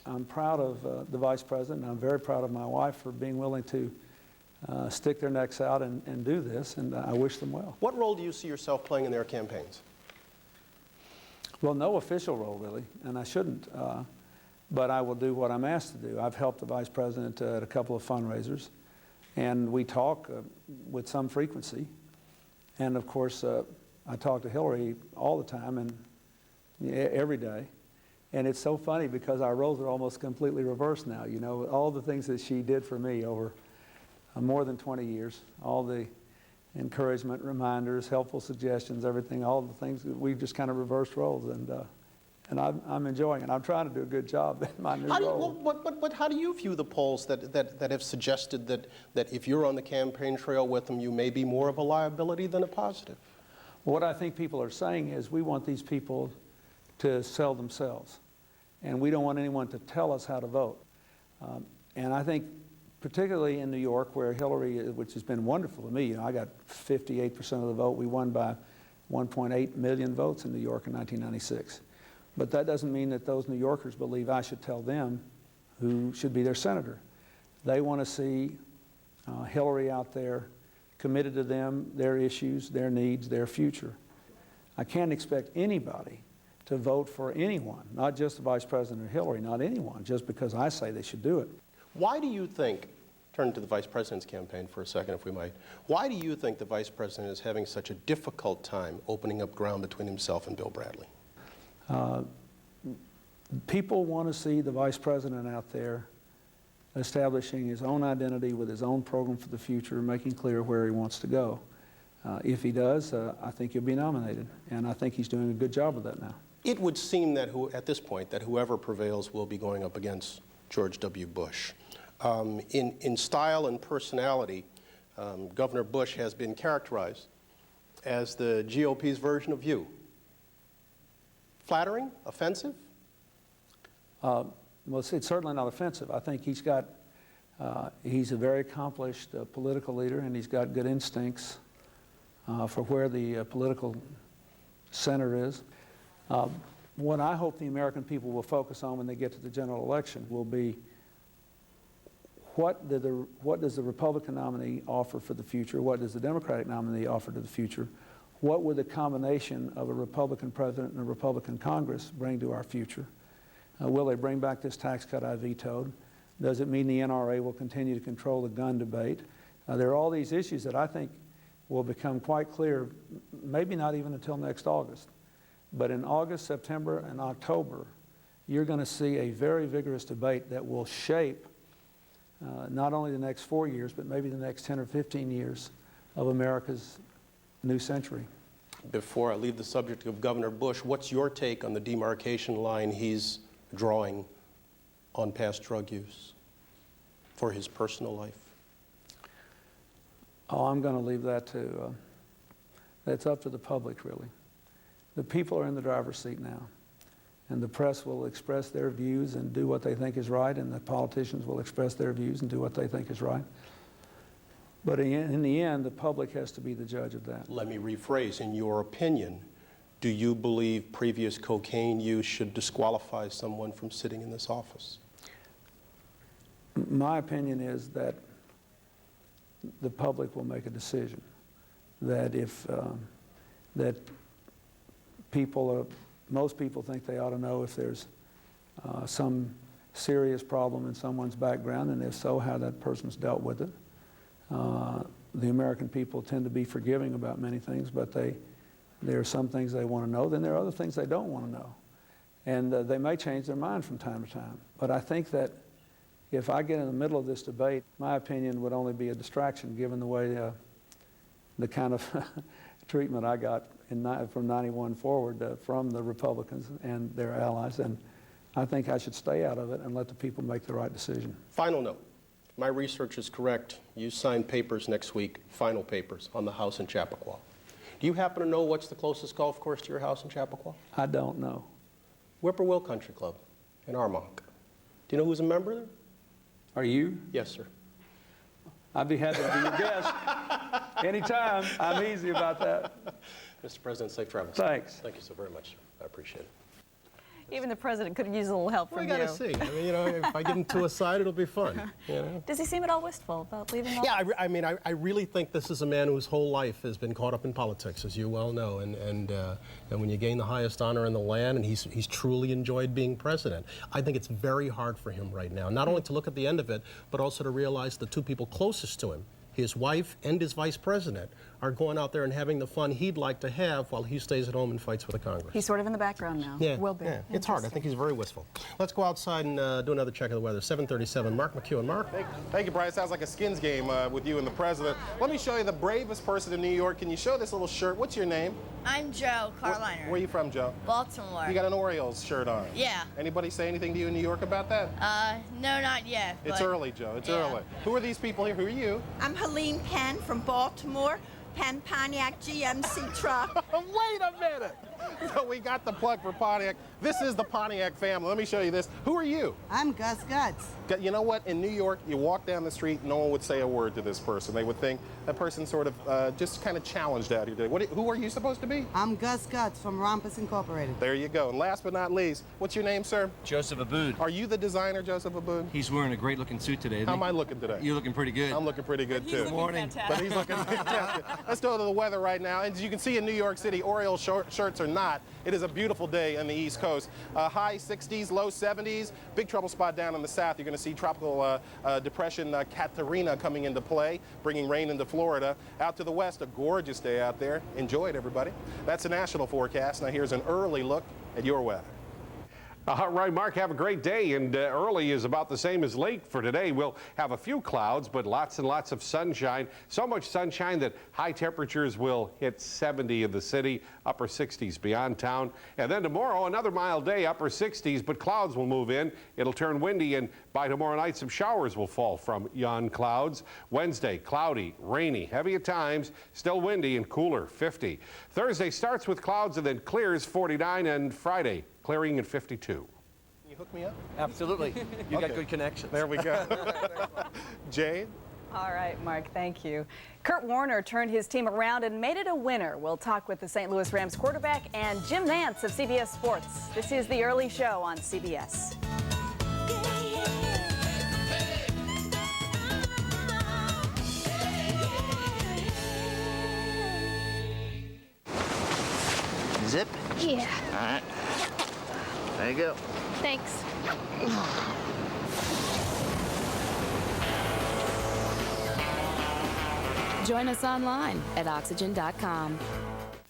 I'm proud of the Vice President, and I'm very proud of my wife for being willing to stick their necks out and do this, and I wish them well. What role do you see yourself playing in their campaigns? Well, no official role, really, and I shouldn't, but I will do what I'm asked to do. I've helped the Vice President at a couple of fundraisers, and we talk with some frequency, and of course, I talk to Hillary all the time and every day. And it's so funny because our roles are almost completely reversed now. You know, all the things that she did for me over more than 20 years, all the encouragement, reminders, helpful suggestions, everything, all the things, we've just kind of reversed roles. And I'm enjoying it. I'm trying to do a good job in my new role. But how do you view the polls that have suggested that if you're on the campaign trail with them, you may be more of a liability than a positive? What I think people are saying is we want these people to sell themselves. And we don't want anyone to tell us how to vote. And I think particularly in New York where Hillary, which has been wonderful to me, you know, I got 58% of the vote. We won by 1.8 million votes in New York in 1996. But that doesn't mean that those New Yorkers believe I should tell them who should be their senator. They want to see Hillary out there committed to them, their issues, their needs, their future. I can't expect anybody to vote for anyone, not just the Vice President or Hillary, not anyone, just because I say they should do it. Why do you think, turn to the Vice President's campaign for a second if we might, why do you think the Vice President is having such a difficult time opening up ground between himself and Bill Bradley? People want to see the Vice President out there establishing his own identity with his own program for the future, making clear where he wants to go. If he does, I think he'll be nominated, and I think he's doing a good job of that now. It would seem that at this point that whoever prevails will be going up against George W. Bush. In style and personality, Governor Bush has been characterized as the GOP's version of you. Flattering? Offensive? Well, it's certainly not offensive. I think he's a very accomplished political leader, and he's got good instincts for where the political center is. What I hope the American people will focus on when they get to the general election will be what does the Republican nominee offer for the future? What does the Democratic nominee offer to the future? What would the combination of a Republican president and a Republican Congress bring to our future? Will they bring back this tax cut I vetoed? Does it mean the NRA will continue to control the gun debate? There are all these issues that I think will become quite clear, maybe not even until next August. But in August, September, and October, you're going to see a very vigorous debate that will shape not only the next 4 years, but maybe the next 10 or 15 years of America's new century. Before I leave the subject of Governor Bush, what's your take on the demarcation line he's drawing on past drug use for his personal life? Oh, I'm going to leave that to, that's up to the public, really. The people are in the driver's seat now. and the press will express their views and do what they think is right, and the politicians will express their views and do what they think is right. But in the end, the public has to be the judge of that. Let me rephrase. In your opinion, do you believe previous cocaine use should disqualify someone from sitting in this office? My opinion is that the public will make a decision. That if that most people think they ought to know if there's some serious problem in someone's background, and if so, how that person's dealt with it. The American people tend to be forgiving about many things, but there are some things they want to know, then there are other things they don't want to know. And they may change their mind from time to time. But I think that if I get in the middle of this debate, my opinion would only be a distraction given the way, the kind of treatment I got from 91 forward from the Republicans and their allies. And I think I should stay out of it and let the people make the right decision. Final note. My research is correct. You sign papers next week, final papers, on the house in Chappaqua. Do you happen to know what's the closest golf course to your house in Chappaqua? I don't know. Whippoorwill Country Club in Armonk. Do you know who's a member there? Are you? Yes, sir. I'd be happy to be your guest. Anytime. I'm easy about that. Mr. President, safe travels. Thanks. Thank you so very much. I appreciate it. Even the president could use a little help from you. We got to see. I mean, if I get him to a side, it'll be fun. Does he seem at all wistful about leaving? Yeah, I really think this is a man whose whole life has been caught up in politics, as you well know. And when you gain the highest honor in the land, and he's truly enjoyed being president, I think it's very hard for him right now, not only to look at the end of it, but also to realize the two people closest to him, his wife and his vice president, are going out there and having the fun he'd like to have while he stays at home and fights for the Congress. He's sort of in the background now. Yeah, Will be. Yeah. It's hard. I think he's very wistful. Let's go outside and do another check of the weather. 7:37. Mark McEwen. Mark. Thank you, Brian. Sounds like a Skins game with you and the president. Let me show you the bravest person in New York. Can you show this little shirt? What's your name? I'm Joe Carliner. Where are you from, Joe? Baltimore. You got an Orioles shirt on. Yeah. Anybody say anything to you in New York about that? No, not yet. It's early, Joe. It's early. Who are these people here? Who are you? I'm Helene Penn from Baltimore. Penn Pontiac GMC truck. Wait a minute. So we got the plug for Pontiac. This is the Pontiac family. Let me show you this. Who are you? I'm Gus Guts. You know what? In New York, you walk down the street, no one would say a word to this person. They would think that person sort of just kind of challenged out here today. Who are you supposed to be? I'm Gus Guts from Rompus Incorporated. There you go. And last but not least, what's your name, sir? Joseph Abood. Are you the designer, Joseph Abood? He's wearing a great-looking suit today. How am I looking today? You're looking pretty good. I'm looking pretty good, too. Good morning. But he's looking fantastic. Let's go to the weather right now. As you can see in New York City, Orioles shirts or not, it is a beautiful day on the East Coast. High 60s, low 70s. Big trouble spot down in the south. You're going to see tropical depression Katrina coming into play, bringing rain into Florida. Out to the west, a gorgeous day out there. Enjoy it, everybody. That's the national forecast. Now here's an early look at your weather. All right, Mark, have a great day. And early is about the same as late for today. We'll have a few clouds, but lots and lots of sunshine. So much sunshine that high temperatures will hit 70 in the city, upper 60s beyond town. And then tomorrow, another mild day, upper 60s, but clouds will move in. It'll turn windy, and by tomorrow night, some showers will fall from yon clouds. Wednesday, cloudy, rainy, heavy at times, still windy and cooler, 50. Thursday starts with clouds and then clears, 49, and Friday, clearing at 52. Can you hook me up? Absolutely. You got good connections. There we go. Jade? All right, Mark, thank you. Kurt Warner turned his team around and made it a winner. We'll talk with the St. Louis Rams quarterback and Jim Nantz of CBS Sports. This is The Early Show on CBS. Zip? Yeah. All right. There you go. Thanks. Join us online at oxygen.com.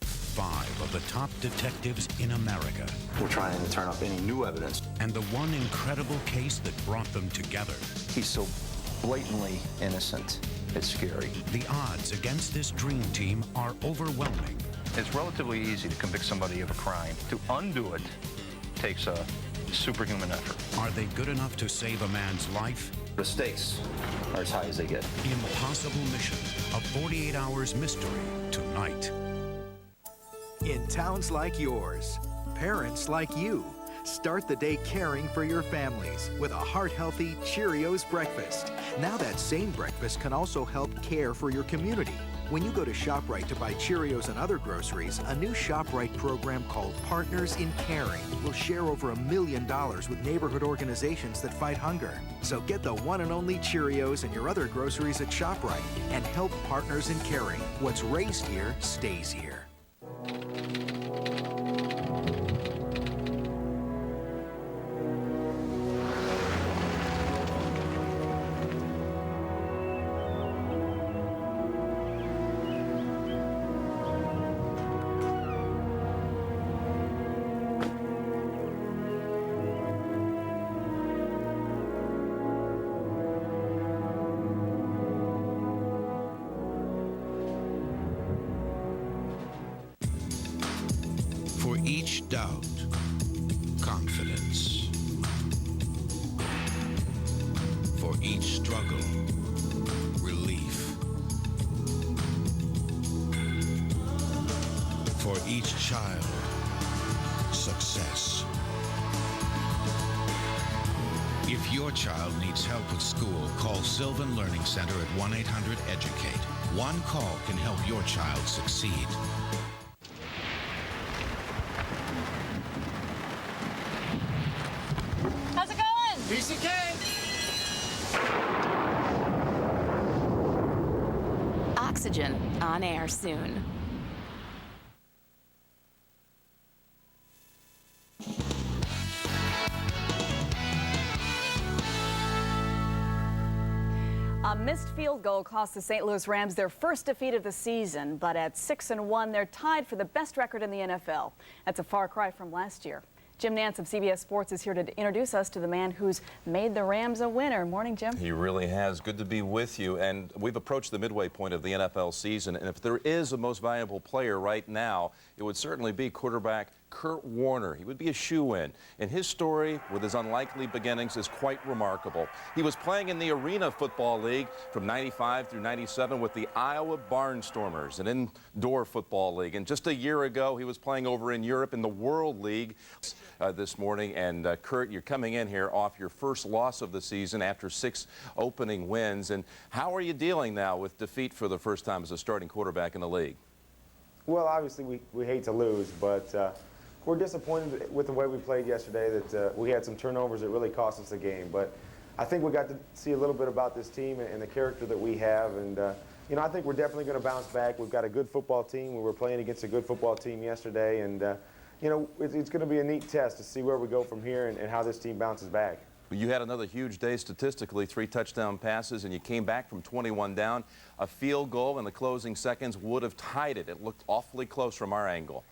5 of the top detectives in America. We're trying to turn up any new evidence. And the one incredible case that brought them together. He's so blatantly innocent. It's scary. The odds against this dream team are overwhelming. It's relatively easy to convict somebody of a crime. To undo it takes a superhuman effort. Are they good enough to save a man's life? The stakes are as high as they get. Impossible Mission, a 48 Hours mystery, tonight. In towns like yours, parents like you, Start the day caring for your families with a heart-healthy Cheerios breakfast. Now that same breakfast can also help care for your community. When you go to ShopRite to buy Cheerios and other groceries, a new ShopRite program called Partners in Caring will share over $1 million with neighborhood organizations that fight hunger. So get the one and only Cheerios and your other groceries at ShopRite and help Partners in Caring. What's raised here stays here. For each doubt, confidence. For each struggle, relief. For each child, success. If your child needs help with school, call Sylvan Learning Center at 1-800-EDUCATE. One call can help your child succeed. How's it going? PCK! Oxygen on air soon. A missed field goal cost the St. Louis Rams their first defeat of the season, but at 6-1, they're tied for the best record in the NFL. That's a far cry from last year. Jim Nance of CBS Sports is here to introduce us to the man who's made the Rams a winner. Morning, Jim. He really has. Good to be with you. And we've approached the midway point of the NFL season. And if there is a most valuable player right now, it would certainly be quarterback Kurt Warner. He would be a shoo-in. And his story, with his unlikely beginnings, is quite remarkable. He was playing in the Arena Football League from 95 through 97 with the Iowa Barnstormers, an indoor football league. And just a year ago, he was playing over in Europe in the World League this morning. And Kurt, you're coming in here off your first loss of the season after 6 opening wins. And how are you dealing now with defeat for the first time as a starting quarterback in the league? Well, obviously, we hate to lose, but we're disappointed with the way we played yesterday, that we had some turnovers that really cost us the game. But I think we got to see a little bit about this team and the character that we have. And, you know, I think we're definitely going to bounce back. We've got a good football team. We were playing against a good football team yesterday. And, you know, it's going to be a neat test to see where we go from here and how this team bounces back. You had another huge day statistically, 3 touchdown passes, and you came back from 21 down. A field goal in the closing seconds would have tied it. It looked awfully close from our angle.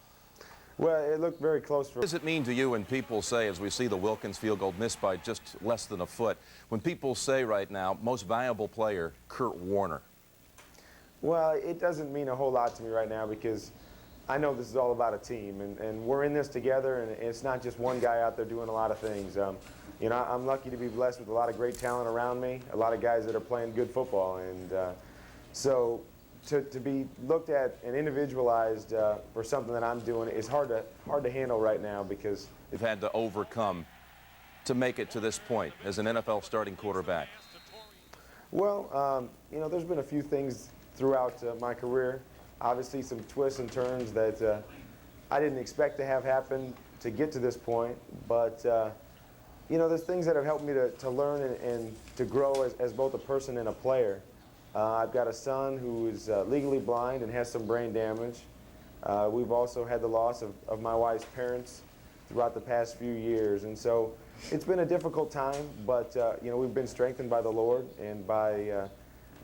Well, it looked very close. What does it mean to you when people say, as we see the Wilkins field goal missed by just less than a foot, when people say right now, most valuable player, Kurt Warner? Well, it doesn't mean a whole lot to me right now because I know this is all about a team, and we're in this together, and it's not just one guy out there doing a lot of things. You know, I'm lucky to be blessed with a lot of great talent around me, a lot of guys that are playing good football, and so to be looked at and individualized for something that I'm doing is hard to handle right now because you've had to overcome to make it to this point as an NFL starting quarterback. Well, you know, there's been a few things throughout my career. Obviously, some twists and turns that I didn't expect to have happen to get to this point, but you know, there's things that have helped me to learn and to grow as both a person and a player. I've got a son who is legally blind and has some brain damage. We've also had the loss of my wife's parents throughout the past few years. And so it's been a difficult time, but you know, we've been strengthened by the Lord and by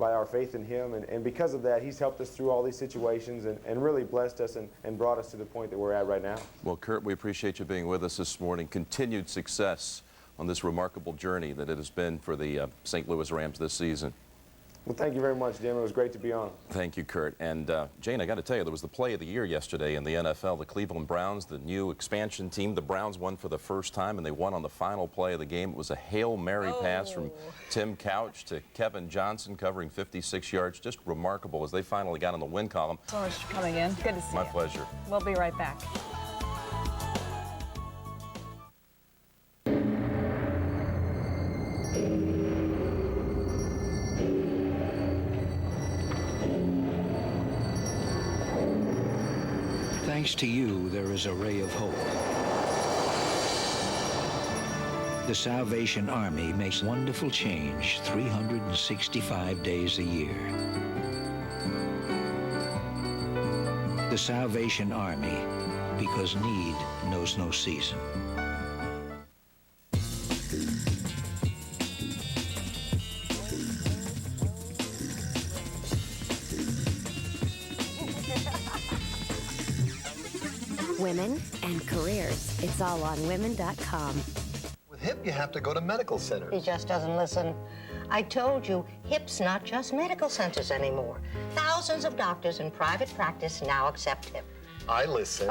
our faith in Him. And because of that, He's helped us through all these situations and really blessed us and brought us to the point that we're at right now. Well, Kurt, we appreciate you being with us this morning. Continued success on this remarkable journey that it has been for the St. Louis Rams this season. Well, thank you very much, Jim. It was great to be on. Thank you, Kurt. And Jane, I got to tell you, there was the play of the year yesterday in the NFL. The Cleveland Browns, the new expansion team. The Browns won for the first time, and they won on the final play of the game. It was a Hail Mary pass from Tim Couch to Kevin Johnson, covering 56 yards. Just remarkable as they finally got on the win column. So much for coming in. Good to see you. My pleasure. We'll be right back. Thanks to you, there is a ray of hope. The Salvation Army makes wonderful change 365 days a year. The Salvation Army, because need knows no season. Women and careers. It's all on women.com. With HIP, you have to go to medical centers. He just doesn't listen. I told you, HIP's not just medical centers anymore. Thousands of doctors in private practice now accept HIP. I listen.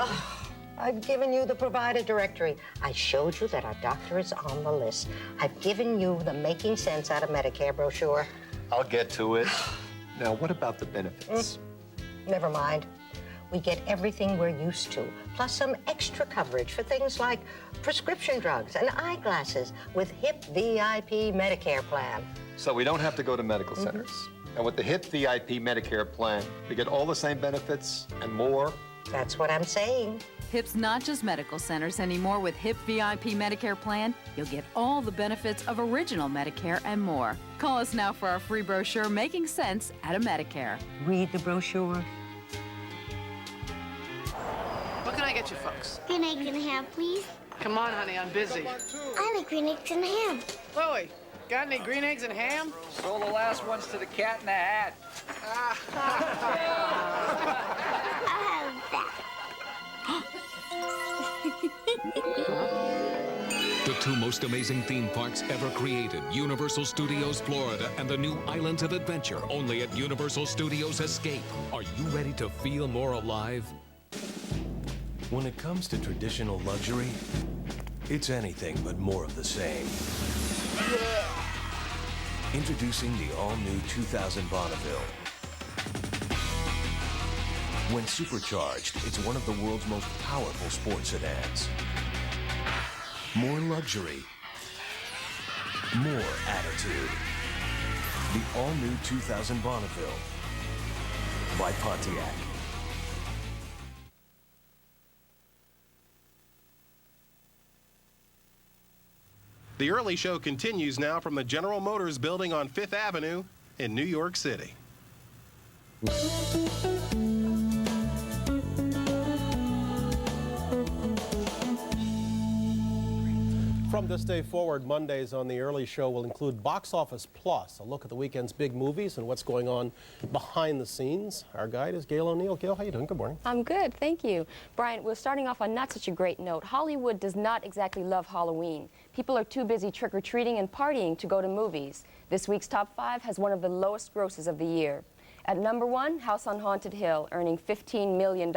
I've given you the provider directory. I showed you that our doctor is on the list. I've given you the Making Sense Out of Medicare brochure. I'll get to it. Now, what about the benefits? Never mind. We get everything we're used to, plus some extra coverage for things like prescription drugs and eyeglasses with HIP VIP Medicare plan. So we don't have to go to medical centers. And with the HIP VIP Medicare plan, we get all the same benefits and more. That's what I'm saying. HIP's not just medical centers anymore. With HIP VIP Medicare plan, you'll get all the benefits of original Medicare and more. Call us now for our free brochure, Making Sense Out of Medicare. Read the brochure. What can I get you folks? Green eggs and ham, please. Come on, honey, I'm busy. I like green eggs and ham. Chloe, got any green eggs and ham? Sold the last ones to the Cat in the Hat. I'll have that. The two most amazing theme parks ever created, Universal Studios Florida and the new Islands of Adventure, only at Universal Studios Escape. Are you ready to feel more alive? When it comes to traditional luxury, it's anything but more of the same. Introducing the all-new 2000 Bonneville. When supercharged, it's one of the world's most powerful sports sedans. More luxury, more attitude. The all-new 2000 Bonneville by Pontiac. The early show continues now from the General Motors building on 5th Avenue in New York City. From this day forward, Mondays on the early show will include Box Office Plus, a look at the weekend's big movies and what's going on behind the scenes. Our guide is Gail O'Neill. Gail, how you doing? Good morning. I'm good, thank you. Bryant, we're starting off on not such a great note. Hollywood does not exactly love Halloween. People are too busy trick-or-treating and partying to go to movies. This week's top 5 has one of the lowest grosses of the year. At number 1, House on Haunted Hill, earning $15 million.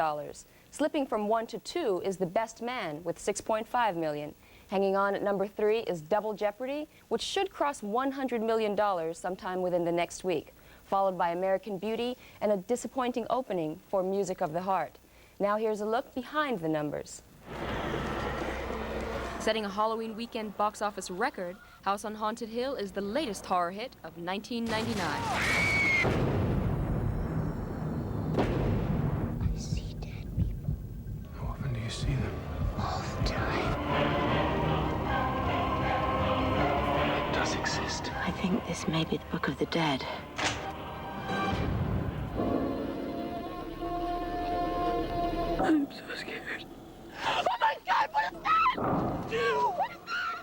Slipping from 1 to 2 is The Best Man with $6.5 million. Hanging on at number 3 is Double Jeopardy, which should cross $100 million sometime within the next week, followed by American Beauty and a disappointing opening for Music of the Heart. Now here's a look behind the numbers. Setting a Halloween weekend box office record, House on Haunted Hill is the latest horror hit of 1999. I see dead people. How often do you see them? All the time. It does exist. I think this may be the Book of the Dead. I'm so scared. Oh my God, what is that? What is that?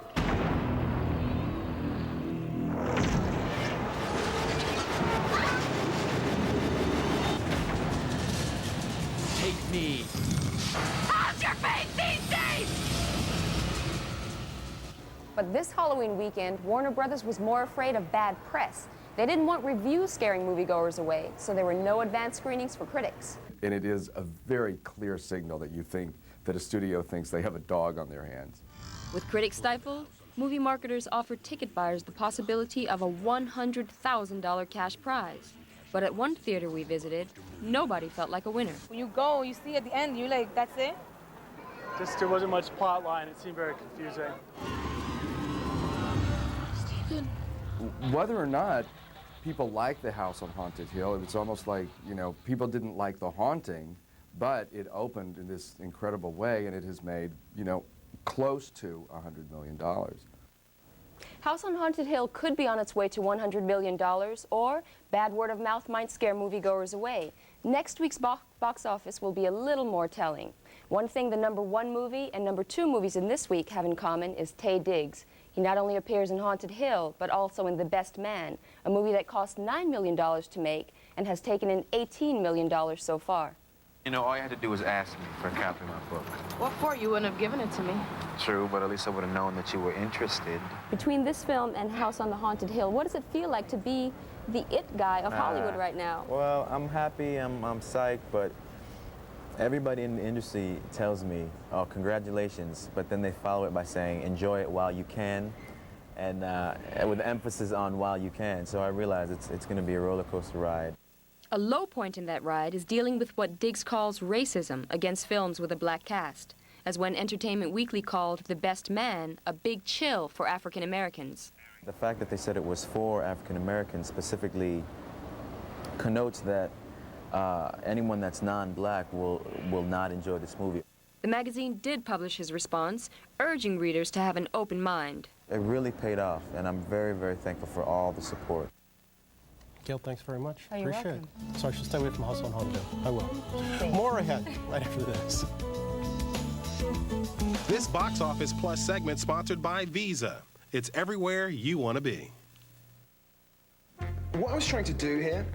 Take me. How's your face these days? But this Halloween weekend, Warner Brothers was more afraid of bad press. They didn't want reviews scaring moviegoers away, so there were no advanced screenings for critics. And it is a very clear signal that you think that a studio thinks they have a dog on their hands. With critics stifled, movie marketers offered ticket buyers the possibility of a $100,000 cash prize. But at one theater we visited, nobody felt like a winner. When you go, you see at the end, you're like, that's it? Just there wasn't much plot line. It seemed very confusing. Stephen. Whether or not people like the House on Haunted Hill, it's almost like, you know, people didn't like The Haunting, But it opened in this incredible way, and it has made, you know, close to $100 million. House on Haunted Hill could be on its way to $100 million, or bad word of mouth might scare moviegoers away. Next week's box office will be a little more telling. One thing the #1 movie and #2 movies in this week have in common is Taye Diggs. He not only appears in Haunted Hill, but also in The Best Man, a movie that cost $9 million to make and has taken in $18 million so far. You know, all you had to do was ask me for a copy of my book. What for? You wouldn't have given it to me. True, but at least I would have known that you were interested. Between this film and House on the Haunted Hill, what does it feel like to be the it guy of Hollywood right now? Well, I'm happy, I'm psyched, but everybody in the industry tells me, oh, congratulations, but then they follow it by saying, enjoy it while you can, and with emphasis on while you can. So I realize it's going to be a roller coaster ride. A low point in that ride is dealing with what Diggs calls racism against films with a black cast, as when Entertainment Weekly called The Best Man a big chill for African Americans. The fact that they said it was for African Americans specifically connotes that anyone that's non-black will not enjoy this movie. The magazine did publish his response, urging readers to have an open mind. It really paid off, and I'm very, very thankful for all the support. Gail, thanks very much. Oh, you're Appreciate welcome. it. So I should stay away from House on Haunted Hill. I will. More ahead right after this. This Box Office Plus segment sponsored by Visa. It's everywhere you want to be. What I was trying to do here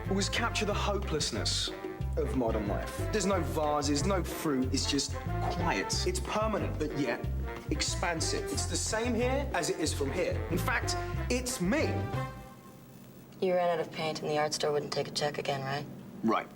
was capture the hopelessness of modern life. There's no vases, no fruit, it's just quiet. It's permanent, but yet expansive. It's the same here as it is from here. In fact, it's me. You ran out of paint and the art store wouldn't take a check again, right? Right.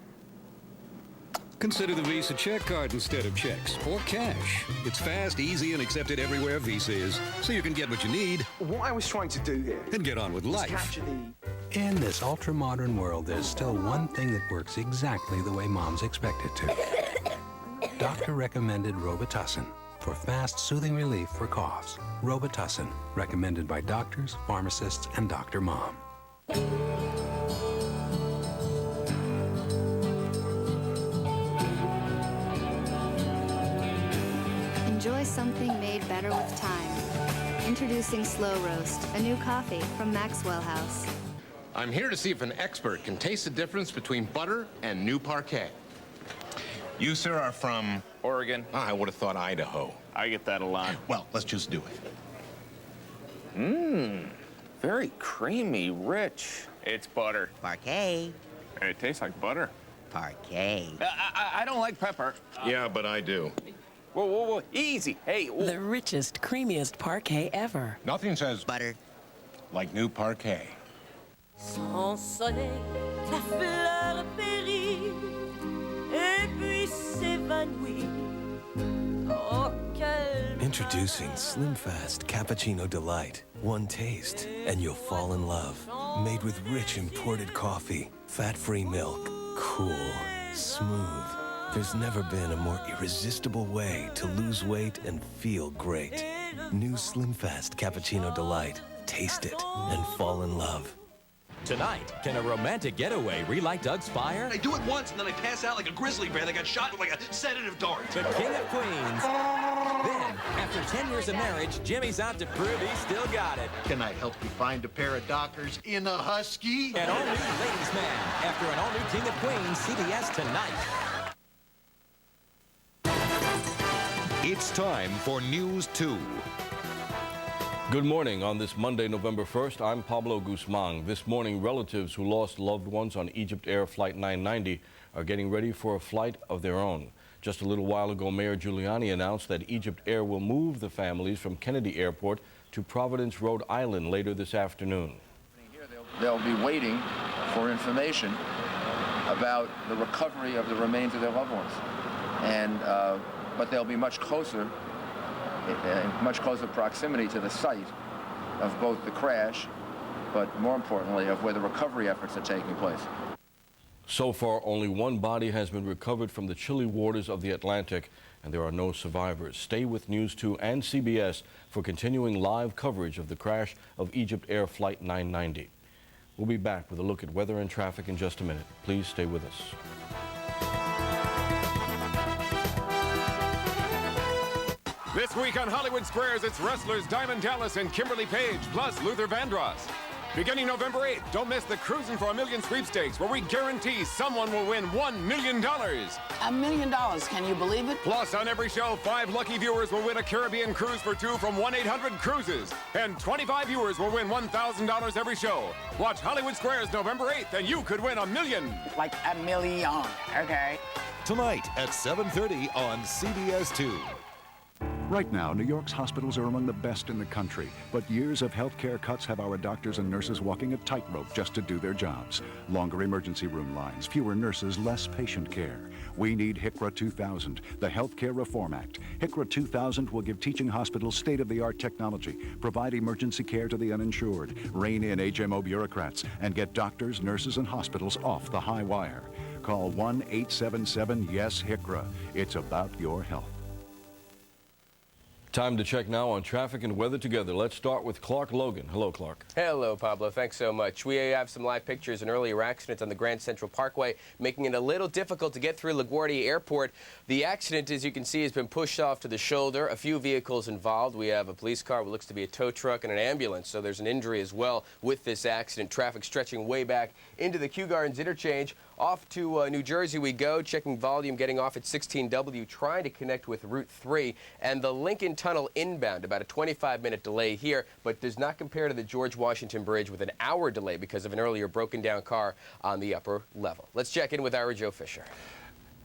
Consider the Visa check card instead of checks, or cash. It's fast, easy, and accepted everywhere Visa is, so you can get what you need. What I was trying to do here and get on with was life. capture the... In this ultra-modern world, there's still one thing that works exactly the way moms expect it to. Doctor-recommended Robitussin for fast, soothing relief for coughs. Robitussin, recommended by doctors, pharmacists, and Dr. Mom. Enjoy something made better with time. Introducing Slow Roast, a new coffee from Maxwell House. I'm here to see if an expert can taste the difference between butter and new parquet. You, sir, are from? Oregon. I would have thought Idaho. I get that a lot. Well, let's just do it. Mmm. Very creamy, rich. It's butter. Parquet. It tastes like butter. Parquet. I don't like pepper. Yeah, but I do. Whoa, whoa, whoa. Easy. Hey. Whoa. The richest, creamiest parquet ever. Nothing says butter like new parquet. Sans soleil, la fleur périt et puis s'évanouit. Oh, quel... Introducing Slim Fast Cappuccino Delight. One taste, and you'll fall in love. Made with rich imported coffee, fat-free milk, cool, smooth. There's never been a more irresistible way to lose weight and feel great. New Slim Fast Cappuccino Delight. Taste it and fall in love. Tonight, can a romantic getaway relight Doug's fire? I do it once and then I pass out like a grizzly bear that got shot with like a sedative dart. The King of Queens. Then, after 10 years of marriage, Jimmy's out to prove he still got it. Can I help you find a pair of Dockers in a Husky? An all-new ladies' man after an all-new King of Queens, CBS tonight. It's time for News 2. Good morning. On this Monday, November 1st, I'm Pablo Guzman. This morning, relatives who lost loved ones on EgyptAir Flight 990 are getting ready for a flight of their own. Just a little while ago, Mayor Giuliani announced that EgyptAir will move the families from Kennedy Airport to Providence, Rhode Island later this afternoon. They'll be waiting for information about the recovery of the remains of their loved ones. But they'll be much closer, in much closer proximity to the site of both the crash, but more importantly, of where the recovery efforts are taking place. So far, only one body has been recovered from the chilly waters of the Atlantic, and there are no survivors. Stay with News 2 and CBS for continuing live coverage of the crash of EgyptAir Flight 990. We'll be back with a look at weather and traffic in just a minute. Please stay with us. This week on Hollywood Squares, it's wrestlers Diamond Dallas and Kimberly Page, plus Luther Vandross. Beginning November 8th, don't miss the Cruising for $1 Million sweepstakes, where we guarantee someone will win $1 million. $1 million, can you believe it? Plus, on every show, 5 lucky viewers will win a Caribbean cruise for 2 from 1-800-CRUISES. And 25 viewers will win $1,000 every show. Watch Hollywood Squares November 8th, and you could win $1 million. Like $1 million, okay. Tonight at 7:30 on CBS-2. Right now, New York's hospitals are among the best in the country, but years of health care cuts have our doctors and nurses walking a tightrope just to do their jobs. Longer emergency room lines, fewer nurses, less patient care. We need HCRA 2000, the Health Care Reform Act. HCRA 2000 will give teaching hospitals state-of-the-art technology, provide emergency care to the uninsured, rein in HMO bureaucrats, and get doctors, nurses, and hospitals off the high wire. Call 1-877-YES-HCRA. It's about your health. Time to check now on traffic and weather together. Let's start with Clark Logan. Hello, Clark. Hello, Pablo. Thanks so much. We have some live pictures of an earlier accident on the Grand Central Parkway, making it a little difficult to get through LaGuardia Airport. The accident, as you can see, has been pushed off to the shoulder. A few vehicles involved. We have a police car, what looks to be a tow truck, and an ambulance. So there's an injury as well with this accident. Traffic stretching way back into the Kew Gardens interchange. Off to New Jersey we go, checking volume, getting off at 16W, trying to connect with Route 3, and the Lincoln Tunnel inbound, about a 25-minute delay here, but does not compare to the George Washington Bridge with an hour delay because of an earlier broken-down car on the upper level. Let's check in with our Joe Fisher.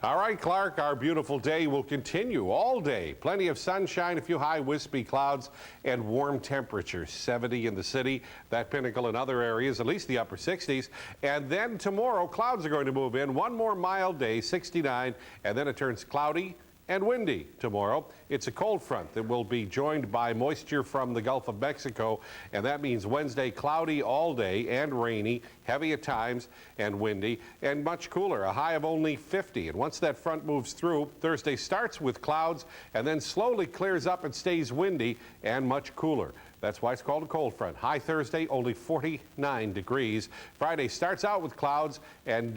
All right, Clark, our beautiful day will continue all day. Plenty of sunshine, a few high wispy clouds, and warm temperatures. 70 in the city, that Pinnacle in other areas, at least the upper 60s. And then tomorrow, clouds are going to move in. One more mild day, 69, and then it turns cloudy and windy tomorrow. It's a cold front that will be joined by moisture from the Gulf of Mexico, and that means Wednesday cloudy all day and rainy, heavy at times and windy, and much cooler, a high of only 50. And once that front moves through, Thursday starts with clouds and then slowly clears up and stays windy and much cooler. That's why it's called a cold front. High Thursday, only 49 degrees. Friday starts out with clouds, and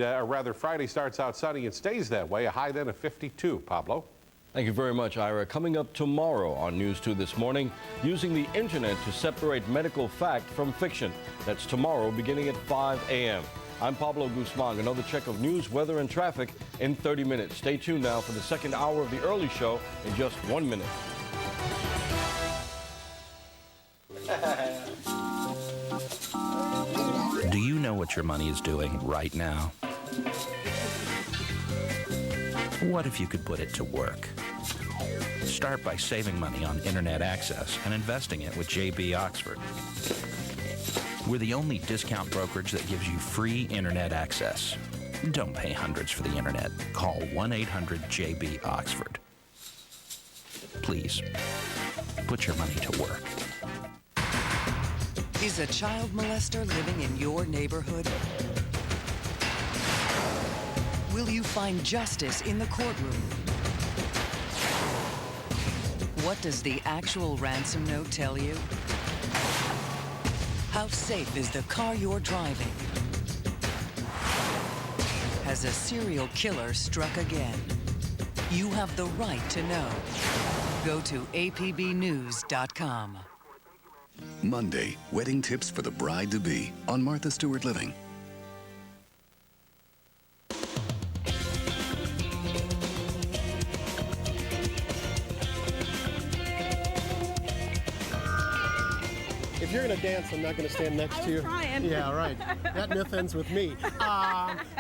Friday starts out sunny and stays that way, a high then of 52. Pablo? Thank you very much, Ira. Coming up tomorrow on News 2 this morning, using the internet to separate medical fact from fiction. That's tomorrow beginning at 5 a.m. I'm Pablo Guzman. Another check of news, weather, and traffic in 30 minutes. Stay tuned now for the second hour of the early show in just 1 minute. Do you know what your money is doing right now? What if you could put it to work? Start by saving money on internet access and investing it with JB Oxford. We're the only discount brokerage that gives you free internet access. Don't pay hundreds for the internet. Call 1-800-JB-OXFORD. Please, put your money to work. Is a child molester living in your neighborhood? Will you find justice in the courtroom? What does the actual ransom note tell you? How safe is the car you're driving? Has a serial killer struck again? You have the right to know. Go to apbnews.com. Monday, wedding tips for the bride-to-be on Martha Stewart Living. If you're going to dance, I'm not going to stand next to you. Trying. Yeah, right. That myth ends with me.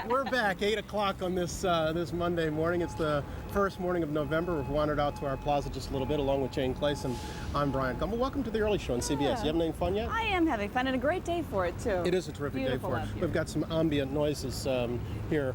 We're back 8 o'clock on this Monday morning. It's the first morning of November. We've wandered out to our plaza just a little bit, along with Chen Clayson. I'm Bryant Gumbel. Welcome to the early show on CBS. Yeah. You having any fun yet? I am having fun, and a great day for it, too. It is a terrific Beautiful day for it. out here. We've got some ambient noises here.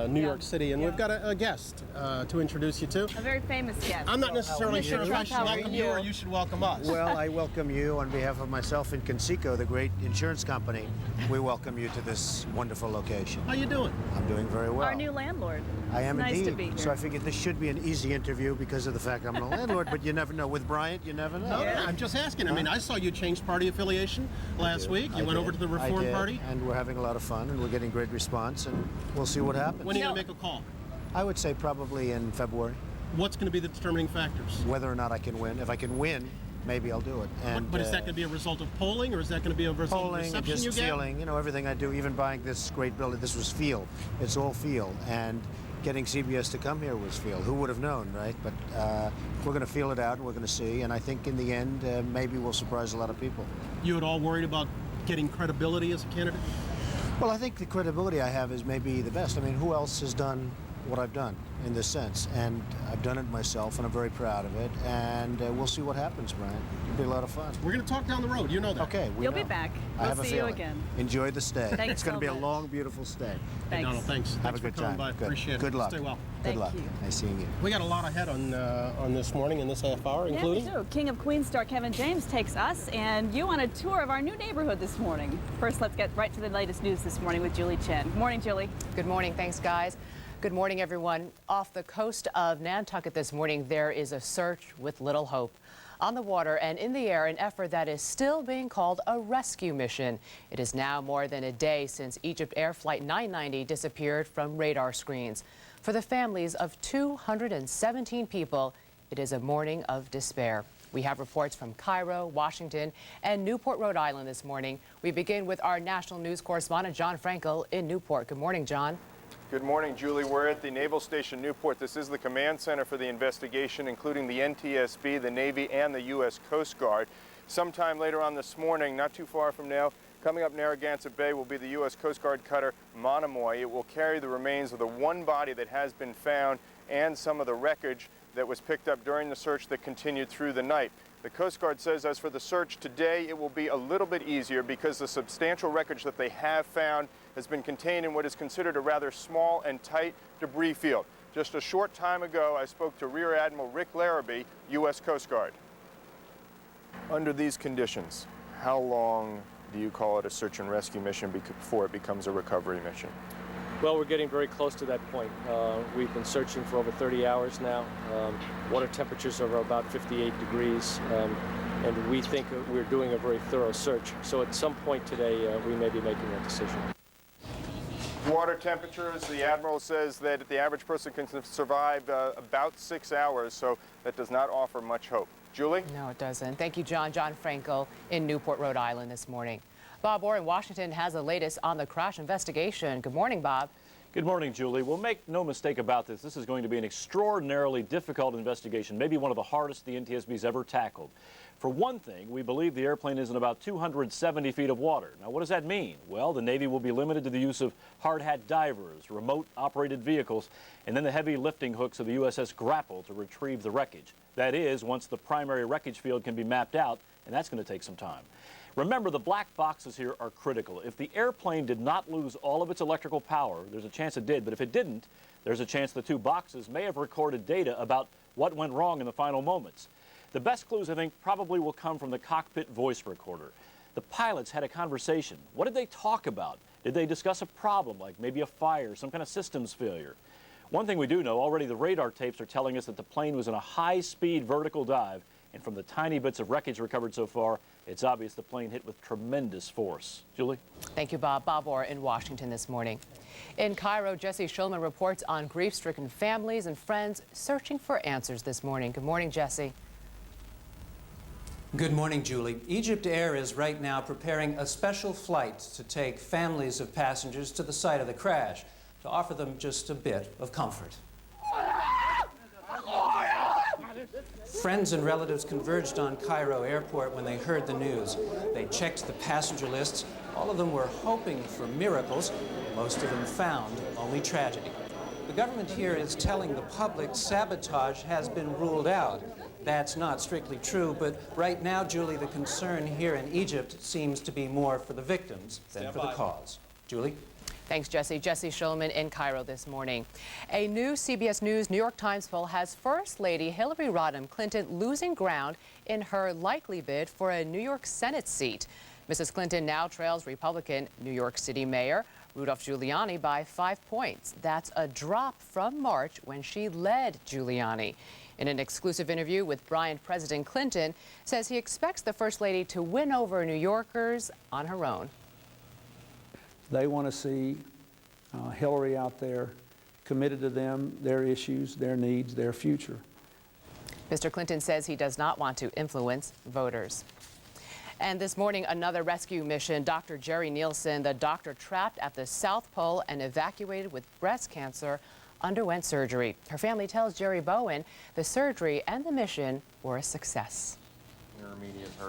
New York City, and we've got a guest to introduce you to. A very famous guest. I'm not necessarily sure if I should welcome you or you should welcome us. Well, I welcome you on behalf of myself and Conseco, the great insurance company. We welcome you to this wonderful location. How you doing? I'm doing very well. Our new landlord. I am nice indeed. To be here. So I figured this should be an easy interview because of the fact I'm a landlord, but you never know. With Bryant, you never know. No, I'm just asking. I mean, I saw you change party affiliation last week. You went over to the Reform Party. And we're having a lot of fun, and we're getting great response, and we'll see what happens. When are you going to make a call? I would say probably in February. What's going to be the determining factors? Whether or not I can win. If I can win, maybe I'll do it. And, but is that going to be a result of polling, or is that going to be a result of polling, reception just you get? feeling, you know, everything I do, even buying this great building, this was field. It's all field. And getting CBS to come here was field. Who would have known, right? But we're going to feel it out, and we're going to see. And I think in the end, maybe we'll surprise a lot of people. You at all worried about getting credibility as a candidate? Well, I think the credibility I have is maybe the best. I mean, who else has done what I've done in this sense? And I've done it myself, and I'm very proud of it. And we'll see what happens, Brian. It'll be a lot of fun. We're going to talk down the road. You know that. Okay. You'll be back. We'll see you again. Enjoy the stay. Thanks it's going to so be a much. long, beautiful stay. Thanks. Donald, thanks. Have Thanks a good for coming time. by. Appreciate it. Good luck. Stay well. Good Thank luck. you. Nice seeing you. We got a lot ahead on this morning in this half hour, including. Yeah, we do. King of Queens star Kevin James takes us and you on a tour of our new neighborhood this morning. First, let's get right to the latest news this morning with Julie Chen. Good morning, Julie. Good morning. Thanks, guys. Good morning, everyone. Off the coast of Nantucket this morning, there is a search with little hope. On the water and in the air, an effort that is still being called a rescue mission. It is now more than a day since EgyptAir Flight 990 disappeared from radar screens. For the families of 217 people, it is a morning of despair. We have reports from Cairo, Washington, and Newport, Rhode Island this morning. We begin with our national news correspondent, John Frankel, in Newport. Good morning, John. Good morning, Julie. We're at the Naval Station Newport. This is the command center for the investigation, including the NTSB, the Navy, and the U.S. Coast Guard. Sometime later on this morning, not too far from now, coming up Narragansett Bay will be the U.S. Coast Guard cutter Monomoy. It will carry the remains of the one body that has been found and some of the wreckage that was picked up during the search that continued through the night. The Coast Guard says as for the search today, it will be a little bit easier because the substantial wreckage that they have found has been contained in what is considered a rather small and tight debris field. Just a short time ago, I spoke to Rear Admiral Rick Larrabee, U.S. Coast Guard. Under these conditions, how long do you call it a search and rescue mission before it becomes a recovery mission? Well, we're getting very close to that point. We've been searching for over 30 hours now. Water temperatures are about 58 degrees, and we think we're doing a very thorough search. So at some point today, we may be making that decision. Water temperatures, the Admiral says that the average person can survive about 6 hours, so that does not offer much hope. Julie? No, it doesn't. Thank you, John. John Frankel in Newport, Rhode Island this morning. Bob Orr in Washington has the latest on the crash investigation. Good morning, Bob. Good morning, Julie. Well, make no mistake about this. This is going to be an extraordinarily difficult investigation, maybe one of the hardest the NTSB's ever tackled. For one thing, we believe the airplane is in about 270 feet of water. Now, what does that mean? Well, the Navy will be limited to the use of hard hat divers, remote-operated vehicles, and then the heavy lifting hooks of the USS Grapple to retrieve the wreckage. That is, once the primary wreckage field can be mapped out, and that's going to take some time. Remember, the black boxes here are critical. If the airplane did not lose all of its electrical power, there's a chance it did, but if it didn't, there's a chance the two boxes may have recorded data about what went wrong in the final moments. The best clues, I think, probably will come from the cockpit voice recorder. The pilots had a conversation. What did they talk about? Did they discuss a problem, like maybe a fire, some kind of systems failure? One thing we do know, already the radar tapes are telling us that the plane was in a high-speed vertical dive, and from the tiny bits of wreckage recovered so far, it's obvious the plane hit with tremendous force. Julie? Thank you, Bob. Bob Orr in Washington this morning. In Cairo, Jesse Schulman reports on grief-stricken families and friends searching for answers this morning. Good morning, Jesse. Good morning, Julie. EgyptAir is right now preparing a special flight to take families of passengers to the site of the crash to offer them just a bit of comfort. Friends and relatives converged on Cairo airport when they heard the news. They checked the passenger lists. All of them were hoping for miracles. Most of them found only tragedy. The government here is telling the public sabotage has been ruled out. That's not strictly true, but right now, Julie, the concern here in Egypt seems to be more for the victims than for the cause. Julie? Thanks, Jesse. Jesse Schulman in Cairo this morning. A new CBS News New York Times poll has First Lady Hillary Rodham Clinton losing ground in her likely bid for a New York Senate seat. Mrs. Clinton now trails Republican New York City Mayor Rudolph Giuliani by 5 points. That's a drop from March when she led Giuliani. In an exclusive interview with Bryant, President Clinton says he expects the First Lady to win over New Yorkers on her own. They want to see Hillary out there committed to them, their issues, their needs, their future. Mr. Clinton says he does not want to influence voters. And this morning, another rescue mission. Dr. Jerry Nielsen, the doctor trapped at the South Pole and evacuated with breast cancer, underwent surgery. Her family tells Jerry Bowen the surgery and the mission were a success.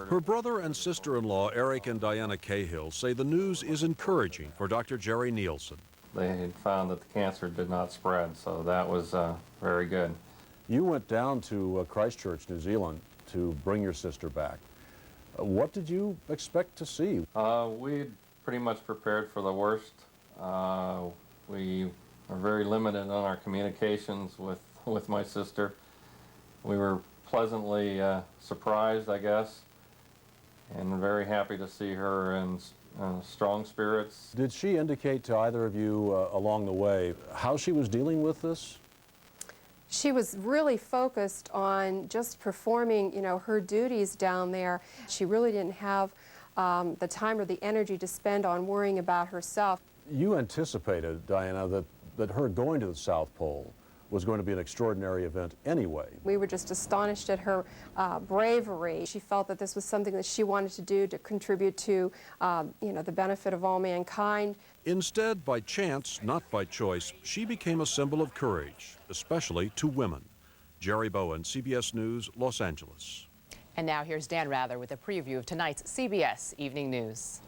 Her brother and sister-in-law, Eric and Diana Cahill, say the news is encouraging for Dr. Jerry Nielsen. They had found that the cancer did not spread, so that was very good. You went down to Christchurch, New Zealand, to bring your sister back. What did you expect to see? We pretty much prepared for the worst. We are very limited on our communications with my sister. We were pleasantly surprised, I guess, and very happy to see her in strong spirits. Did she indicate to either of you along the way how she was dealing with this? She was really focused on just performing, her duties down there. She really didn't have the time or the energy to spend on worrying about herself. You anticipated, Diana, that her going to the South Pole was going to be an extraordinary event anyway. We were just astonished at her bravery. She felt that this was something that she wanted to do to contribute to, the benefit of all mankind. Instead, by chance, not by choice, she became a symbol of courage, especially to women. Jerry Bowen, CBS News, Los Angeles. And now here's Dan Rather with a preview of tonight's CBS Evening News.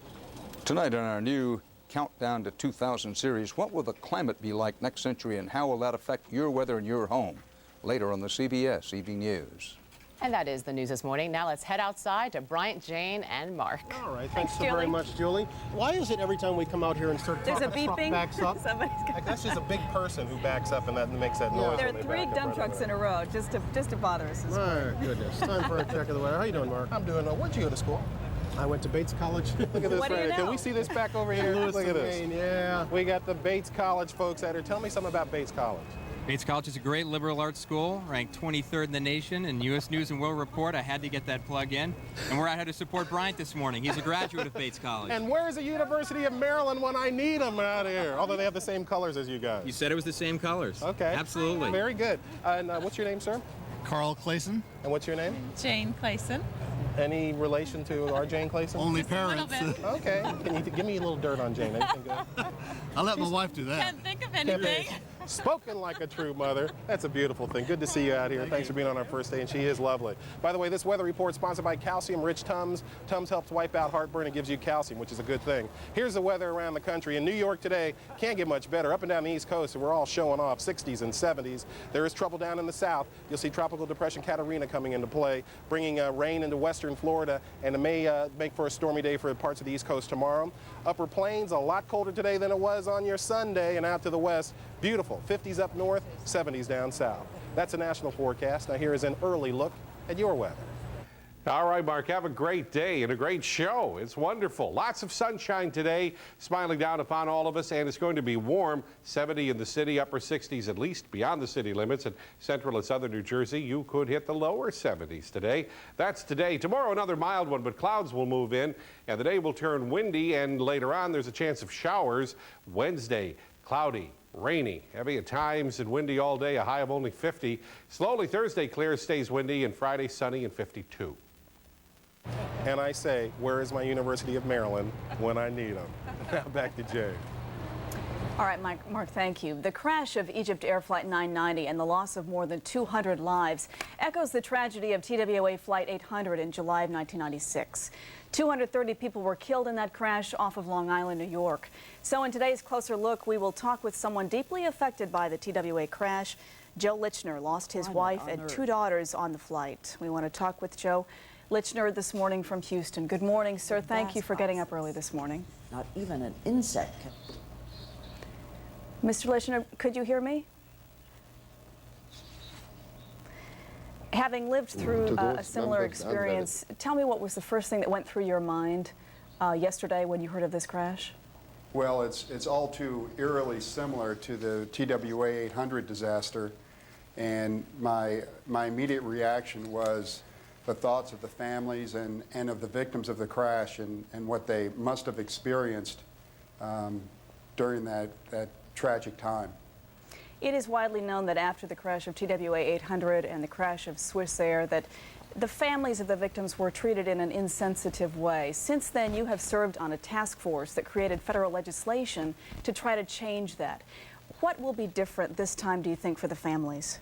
Tonight on our new Countdown to 2000 series, what will the climate be like next century and how will that affect your weather in your home? Later on the CBS Evening News. And that is the news this morning. Now let's head outside to Bryant, Jane, and Mark. All right, thanks so very much, Julie. Why is it every time we come out here and start There's talking, a beeping. backs up? I guess she's a big person who backs up and that makes that noise. There are 3 dump trucks in a row just to bother us this morning. My goodness. Time for a check of the weather. How you doing, Mark? I'm doing well. Where'd you go to school? I went to Bates College. Look at this What do right you here. Can know? we see this back over here? Lewis Look at and this. Maine, yeah. We got the Bates College folks out here. Tell me something about Bates College. Bates College is a great liberal arts school, ranked 23rd in the nation in U.S. News and World Report. I had to get that plug in. And we're out here to support Bryant this morning. He's a graduate of Bates College. And where's the University of Maryland when I need them out here? Although they have the same colors as you guys. You said it was the same colors. Okay. Absolutely. Very good. And what's your name, sir? Carl Clayson. And what's your name? Jane Clayson. Any relation to our Jane Clayson? Only parents. Okay. Can you give me a little dirt on Jane? Anything good? I'll let my wife do that. Can't think of anything. Spoken like a true mother. That's a beautiful thing. Good to see you out here. Thanks for being on our first day, and she is lovely. By the way, this weather report is sponsored by calcium-rich Tums. Tums helps wipe out heartburn and gives you calcium, which is a good thing. Here's the weather around the country. In New York today, can't get much better. Up and down the East Coast, we're all showing off 60s and 70s. There is trouble down in the south. You'll see Tropical Depression Katarina coming into play, bringing rain into western Florida, and it may make for a stormy day for parts of the East Coast tomorrow. Upper Plains, a lot colder today than it was on your Sunday, and out to the west, beautiful. 50s up north, 70s down south. That's a national forecast. Now here is an early look at your weather. All right, Mark, have a great day and a great show. It's wonderful. Lots of sunshine today, smiling down upon all of us, and it's going to be warm. 70 in the city, upper 60s at least beyond the city limits. In central and southern New Jersey, you could hit the lower 70s today. That's today. Tomorrow, another mild one, but clouds will move in, and the day will turn windy, and later on, there's a chance of showers. Wednesday, cloudy, rainy, heavy at times and windy all day, a high of only 50. Slowly Thursday clears, stays windy, and Friday sunny and 52. And I say, where is my University of Maryland when I need them? Now back to Jay. All right, Mark, thank you. The crash of EgyptAir Flight 990 and the loss of more than 200 lives echoes the tragedy of TWA Flight 800 in July of 1996. 230 people were killed in that crash off of Long Island, New York. So in today's Closer Look, we will talk with someone deeply affected by the TWA crash. Joe Lichner lost his wife and 2 daughters on the flight. We want to talk with Joe Lichner this morning from Houston. Good morning, sir. Thank you for getting up early this morning. Not even an insect can. Mr. Lichner, could you hear me? Having lived through a similar experience, tell me what was the first thing that went through your mind yesterday when you heard of this crash? Well, it's all too eerily similar to the TWA 800 disaster, and my immediate reaction was the thoughts of the families and of the victims of the crash and what they must have experienced during that tragic time. It is widely known that after the crash of TWA 800 and the crash of Swissair that the families of the victims were treated in an insensitive way. Since then, you have served on a task force that created federal legislation to try to change that. What will be different this time, do you think, for the families?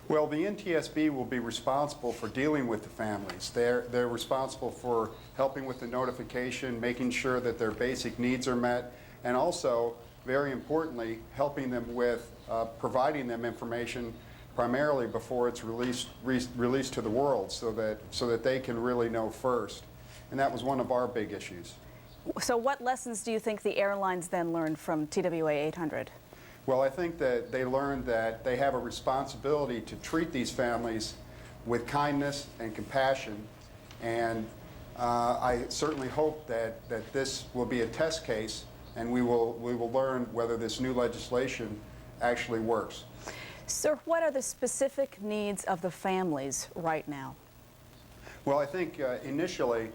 Well, the NTSB will be responsible for dealing with the families. They're responsible for helping with the notification, making sure that their basic needs are met, and also, very importantly, helping them with providing them information primarily before it's released to the world so that they can really know first. And that was one of our big issues. So what lessons do you think the airlines then learned from TWA 800? Well, I think that they learned that they have a responsibility to treat these families with kindness and compassion, and I certainly hope that this will be a test case, and we will learn whether this new legislation actually works. Sir, what are the specific needs of the families right now? Well, I think initially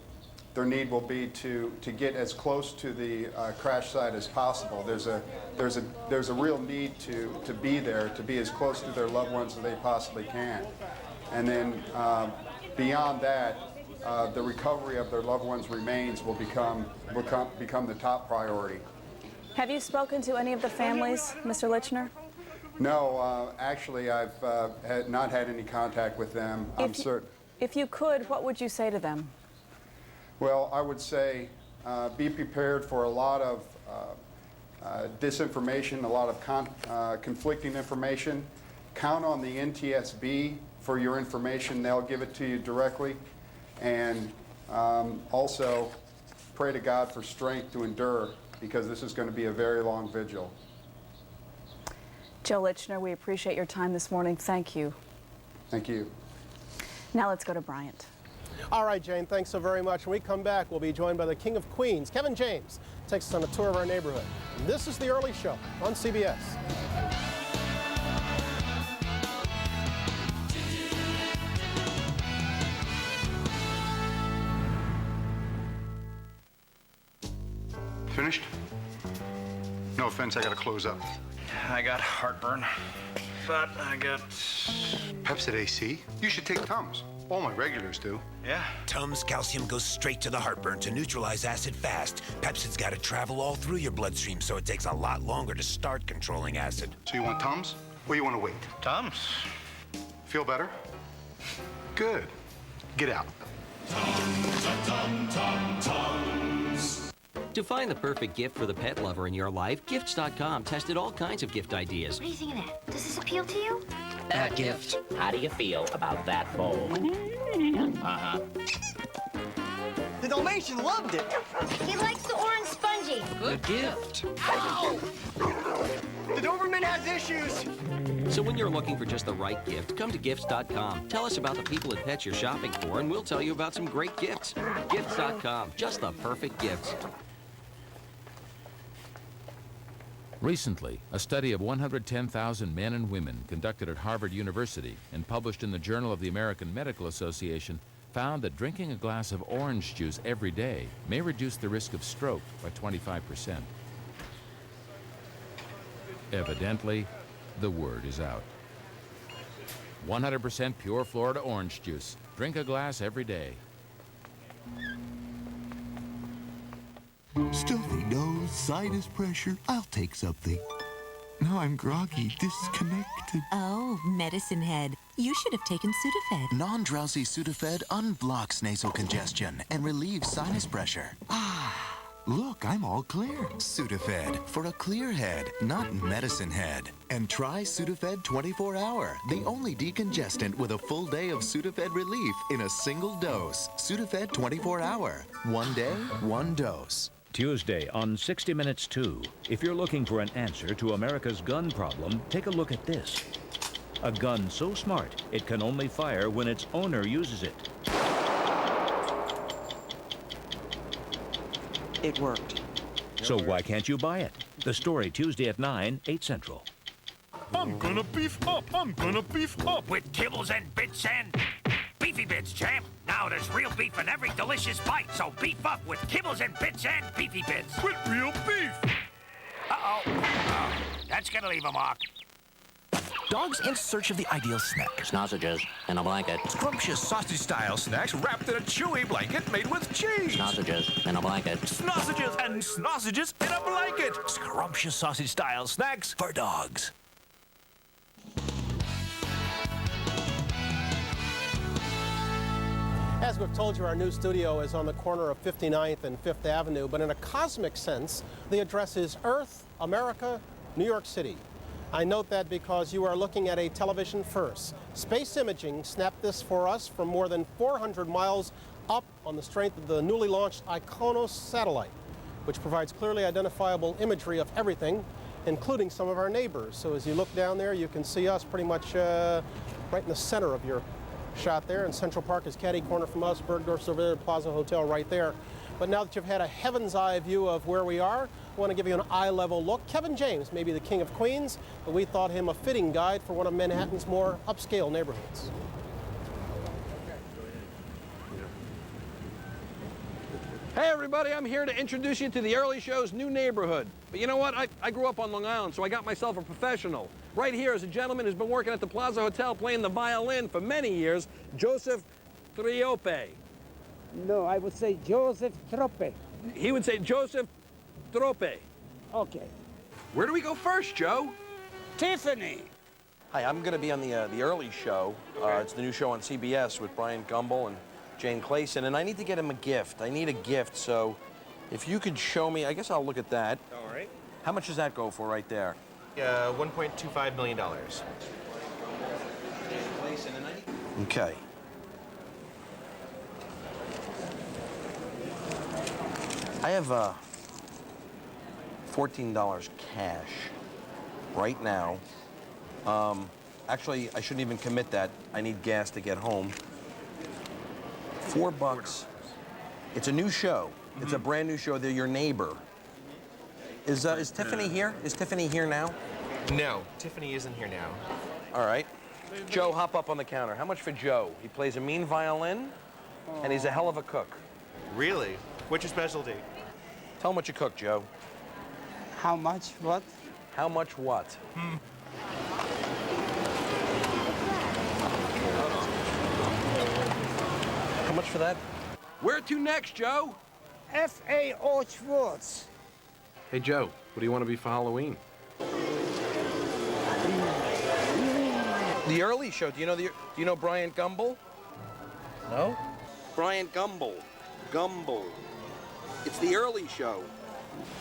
their need will be to get as close to the crash site as possible. There's a real need to be there, to be as close to their loved ones as they possibly can. And then beyond that, the recovery of their loved ones' remains will become the top priority. Have you spoken to any of the families, Mr. Lichner? No, actually, I've not had any contact with them. I'm certain. If you could, what would you say to them? Well, I would say be prepared for a lot of disinformation, a lot of conflicting information. Count on the NTSB for your information. They'll give it to you directly. And also pray to God for strength to endure, because this is going to be a very long vigil. Joe Lichner, we appreciate your time this morning. Thank you. Thank you. Now let's go to Bryant. All right, Jane, thanks so very much. When we come back, we'll be joined by the King of Queens, Kevin James, takes us on a tour of our neighborhood. This is The Early Show on CBS. Finished? No offense, I gotta close up. I got heartburn, but I got... Pepsid AC? You should take Tums. All my regulars do. Yeah? Tums calcium goes straight to the heartburn to neutralize acid fast. Pepsid's got to travel all through your bloodstream, so it takes a lot longer to start controlling acid. So you want Tums, or you want to wait? Tums. Feel better? Good. Get out. Tums. To find the perfect gift for the pet lover in your life, Gifts.com tested all kinds of gift ideas. What do you think of that? Does this appeal to you? A gift. How do you feel about that bowl? Uh-huh. The Dalmatian loved it. He likes the orange spongy. Good gift. Ow! The Doberman has issues. So when you're looking for just the right gift, come to Gifts.com. Tell us about the people and pets you're shopping for, and we'll tell you about some great gifts. Gifts.com. Just the perfect gifts. Recently, a study of 110,000 men and women conducted at Harvard University and published in the Journal of the American Medical Association found that drinking a glass of orange juice every day may reduce the risk of stroke by 25%. Evidently, the word is out. 100% pure Florida orange juice. Drink a glass every day. Stuffy nose, sinus pressure. I'll take something. No, I'm groggy, disconnected. Oh, medicine head. You should have taken Sudafed. Non-drowsy Sudafed unblocks nasal congestion and relieves sinus pressure. Ah, look, I'm all clear. Sudafed, for a clear head, not medicine head. And try Sudafed 24-hour, the only decongestant with a full day of Sudafed relief in a single dose. Sudafed 24-hour. One day, one dose. Tuesday on 60 Minutes 2. If you're looking for an answer to America's gun problem, take a look at this. A gun so smart, it can only fire when its owner uses it. It worked. So why can't you buy it? The story Tuesday at 9, 8 Central. I'm gonna beef up. I'm gonna beef up. With kibbles and bits and... Beefy Bits, champ. Now there's real beef in every delicious bite, so beef up with kibbles and bits and Beefy Bits. With real beef. Uh-oh. Oh, that's gonna leave a mark. Dogs in search of the ideal snack. Sausages in a blanket. Scrumptious sausage-style snacks wrapped in a chewy blanket made with cheese. Sausages in a blanket. Sausages and sausages in a blanket. Scrumptious sausage-style snacks for dogs. As we've told you, our new studio is on the corner of 59th and 5th Avenue, but in a cosmic sense, the address is Earth, America, New York City. I note that because you are looking at a television first. Space Imaging snapped this for us from more than 400 miles up on the strength of the newly launched Iconos satellite, which provides clearly identifiable imagery of everything, including some of our neighbors. So as you look down there, you can see us pretty much right in the center of your shot there, and Central Park is catty corner from us, Bergdorf's over there, Plaza Hotel right there. But now that you've had a heaven's eye view of where we are, I want to give you an eye-level look. Kevin James may be the king of Queens, but we thought him a fitting guide for one of Manhattan's more upscale neighborhoods. Hey everybody, I'm here to introduce you to the Early Show's new neighborhood. But you know what? I grew up on Long Island, so I got myself a professional. Right here is a gentleman who's been working at the Plaza Hotel playing the violin for many years, Joseph Triope. No, I would say Joseph Trope. He would say Joseph Trope. Okay. Where do we go first, Joe? Tiffany. Hi, I'm going to be on the Early Show. It's the new show on CBS with Bryant Gumbel and Jane Clayson, and I need to get him a gift. I need a gift, so if you could show me, I guess I'll look at that. All right. How much does that go for right there? $1.25 million. Okay. I have $14 cash right now. Actually, I shouldn't even commit that. I need gas to get home. $4. It's a new show. It's a brand new show. They're your neighbor. Is Tiffany here? Is Tiffany here now? No, Tiffany isn't here now. All right. Joe, hop up on the counter. How much for Joe? He plays a mean violin, and he's a hell of a cook. Really? What's your specialty? Tell him what you cook, Joe. How much what? How much what? How much for that? Where to next, Joe? F.A.O. Schwartz. Hey, Joe, what do you want to be for Halloween? The Early Show. Do you know Bryant Gumbel? No? Bryant Gumbel. Gumbel. It's the Early Show.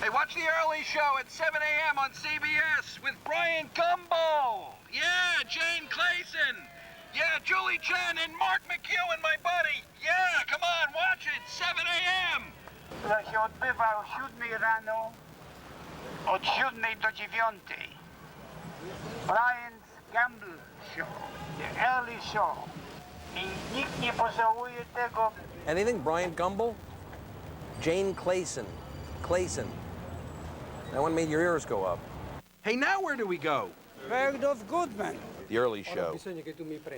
Hey, watch the Early Show at 7 a.m. on CBS with Bryant Gumbel. Yeah, Jane Clayson. Yeah, Julie Chen and Mark McEwen, my buddy. Yeah, come on, watch it. 7 a.m. się odbywa o 7 rano, od 7 do 9. Bryant Gumbel Show, the Early Show. I nikt nie pożałuje tego. Anything? Bryant Gumbel? Jane Clayson. Clayson. That one made your ears go up. Hey, now where do we go? Bergdorf Goodman. The Early Show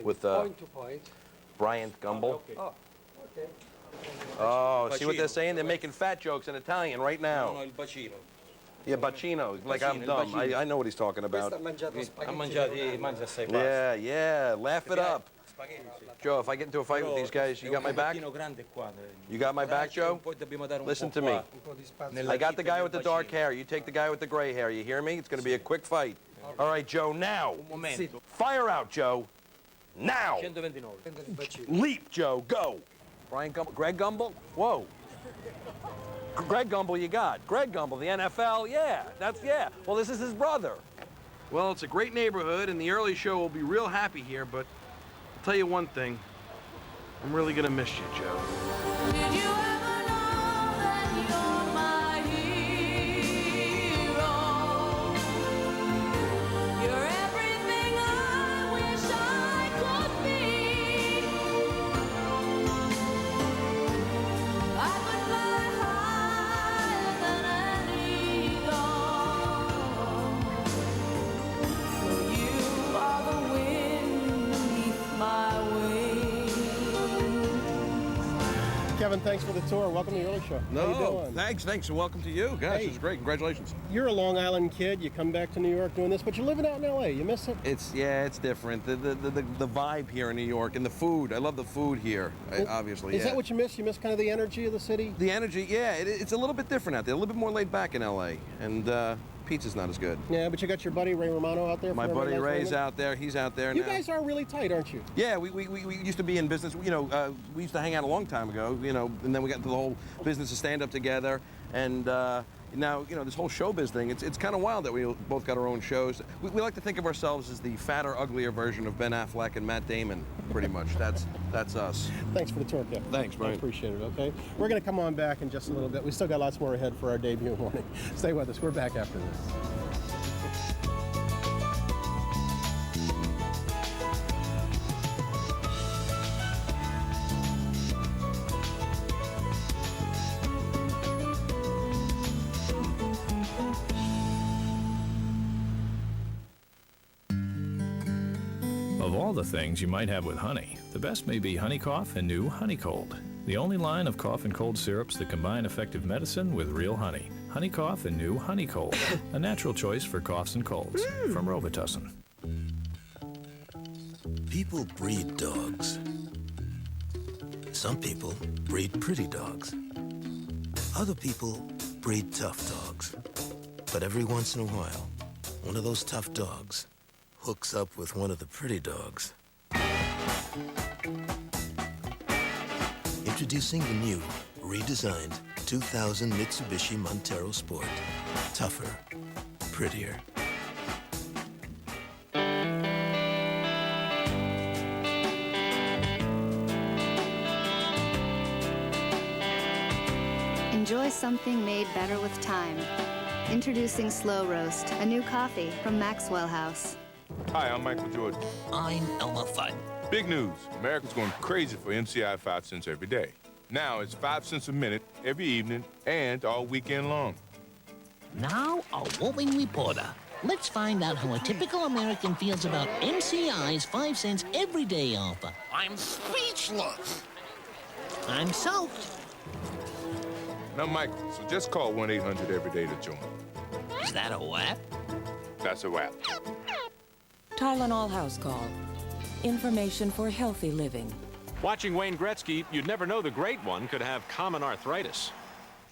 with Point to point. Bryant Gumbel. Oh, okay. Oh, see what they're saying? They're making fat jokes in Italian right now. No, il bacino. Yeah, bacino. Like I'm dumb. I know what he's talking about. Yeah, yeah. Laugh it up. Joe, if I get into a fight with these guys, you got my back? You got my back, Joe? Listen to me. I got the guy with the dark hair. You take the guy with the gray hair. You hear me? It's going to be a quick fight. All right, Joe, now. Fire out, Joe. Now. Leap, Joe. Go. Bryant Gumbel. Greg Gumbel? Whoa. Greg Gumbel you got. Greg Gumbel, the NFL? Yeah. Yeah. Well, this is his brother. Well, it's a great neighborhood, and the Early Show will be real happy here, but I'll tell you one thing. I'm really going to miss you, Joe. Did you ever know that you're my hero? You're everything I wish I could be. I could fly higher than an eagle. You are the wind beneath my wings. Kevin, thanks for the tour. Welcome to the Early Show. How you doing? Thanks, and welcome to you. Gosh, Hey. it's great. Congratulations. You're a Long Island kid. You come back to New York doing this, but you're living out in L.A. You miss it? It's different. The vibe here in New York and the food. I love the food here. Obviously, Is that what you miss? You miss kind of the energy of the city? The energy, yeah. It's a little bit different out there. A little bit more laid back in L.A. And pizza's not as good. Yeah, but you got your buddy Ray Romano out there. My buddy Ray's out there. He's out there now. You guys are really tight, aren't you? Yeah, we used to be in business. You know, we used to hang out a long time ago. You know, and then we got into the whole business of stand up together. And now, you know, this whole showbiz thing. It's kind of wild that we both got our own shows. We like to think of ourselves as the fatter, uglier version of Ben Affleck and Matt Damon. Pretty much. That's us. Thanks for the tour, Kevin. Thanks, Brian. I appreciate it. Okay, we're going to come on back in just a little bit. We still got lots more ahead for our debut morning. Stay with us. We're back after this. Of all the things you might have with honey, the best may be Honey Cough and new Honey Cold, the only line of cough and cold syrups that combine effective medicine with real honey. Honey Cough and new Honey Cold, a natural choice for coughs and colds from Robitussin. People breed dogs. Some people breed pretty dogs. Other people breed tough dogs. But every once in a while, one of those tough dogs hooks up with one of the pretty dogs. Introducing the new, redesigned 2000 Mitsubishi Montero Sport. Tougher, prettier. Enjoy something made better with time. Introducing Slow Roast, a new coffee from Maxwell House. Hi, I'm Michael Jordan. I'm Elmer Fudd. Big news. America's going crazy for MCI 5 cents every day. Now it's 5 cents a minute every evening and all weekend long. Now, a roving reporter. Let's find out how a typical American feels about MCI's 5 cents every day offer. I'm speechless. I'm soaked. Now, Michael, so just call 1-800 every day to join. Is that a whap? That's a wrap. Tylenol House Call. Information for healthy living. Watching Wayne Gretzky, you'd never know the great one could have common arthritis.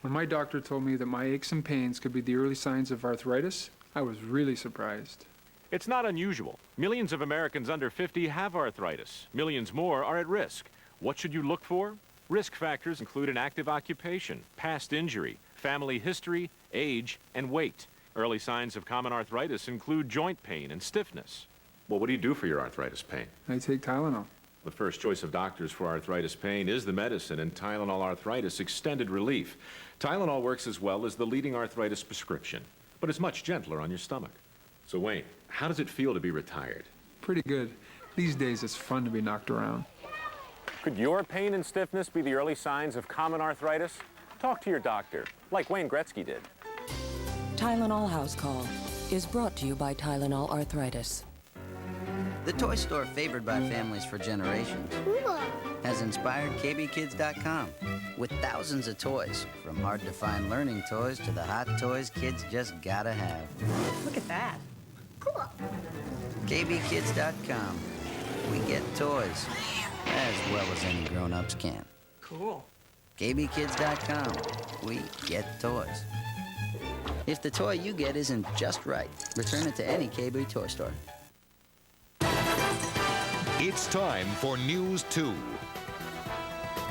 When my doctor told me that my aches and pains could be the early signs of arthritis, I was really surprised. It's not unusual. Millions of Americans under 50 have arthritis. Millions more are at risk. What should you look for? Risk factors include an active occupation, past injury, family history, age, and weight. Early signs of common arthritis include joint pain and stiffness. Well, what do you do for your arthritis pain? I take Tylenol. The first choice of doctors for arthritis pain is the medicine and Tylenol Arthritis Extended Relief. Tylenol works as well as the leading arthritis prescription, but it's much gentler on your stomach. So, Wayne, how does it feel to be retired? Pretty good. These days it's fun to be knocked around. Could your pain and stiffness be the early signs of common arthritis? Talk to your doctor, like Wayne Gretzky did. Tylenol House Call is brought to you by Tylenol Arthritis. The toy store favored by families for generations has inspired KBKids.com with thousands of toys, from hard-to-find learning toys to the hot toys kids just gotta have. Look at that. Cool. KBKids.com. We get toys as well as any grown-ups can. Cool. KBKids.com. We get toys. If the toy you get isn't just right, return it to any KB toy store. It's time for News 2.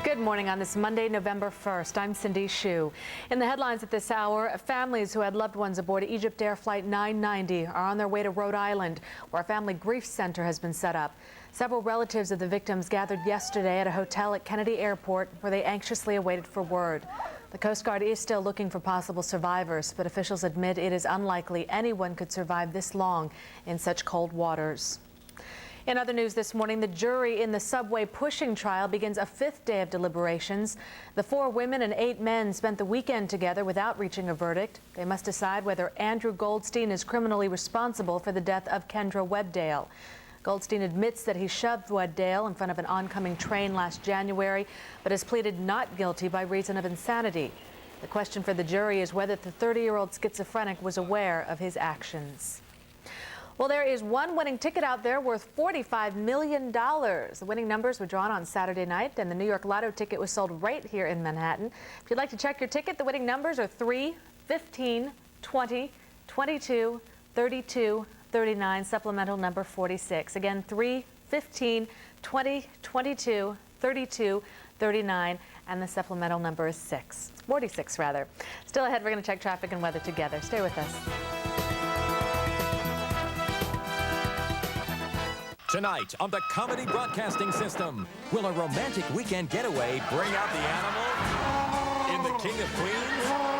Good morning on this Monday, November 1st. I'm Cindy Hsu. In the headlines at this hour, families who had loved ones aboard EgyptAir Flight 990 are on their way to Rhode Island, where a family grief center has been set up. Several relatives of the victims gathered yesterday at a hotel at Kennedy Airport, where they anxiously awaited for word. The Coast Guard is still looking for possible survivors, but officials admit it is unlikely anyone could survive this long in such cold waters. In other news this morning, the jury in the subway pushing trial begins a fifth day of deliberations. The 4 women and 8 men spent the weekend together without reaching a verdict. They must decide whether Andrew Goldstein is criminally responsible for the death of Kendra Webdale. Goldstein admits that he shoved Waddale in front of an oncoming train last January, but has pleaded not guilty by reason of insanity. The question for the jury is whether the 30-year-old schizophrenic was aware of his actions. Well, there is one winning ticket out there worth $45 million. The winning numbers were drawn on Saturday night, and the New York Lotto ticket was sold right here in Manhattan. If you'd like to check your ticket, the winning numbers are 3, 15, 20, 22, 32, 39, supplemental number 46. Again, 3, 15, 20, 22, 32, 39, and the supplemental number is 46 rather. Still ahead, we're going to check traffic and weather together. Stay with us. Tonight on the Comedy Broadcasting System, will a romantic weekend getaway bring out the animal in the King of Queens?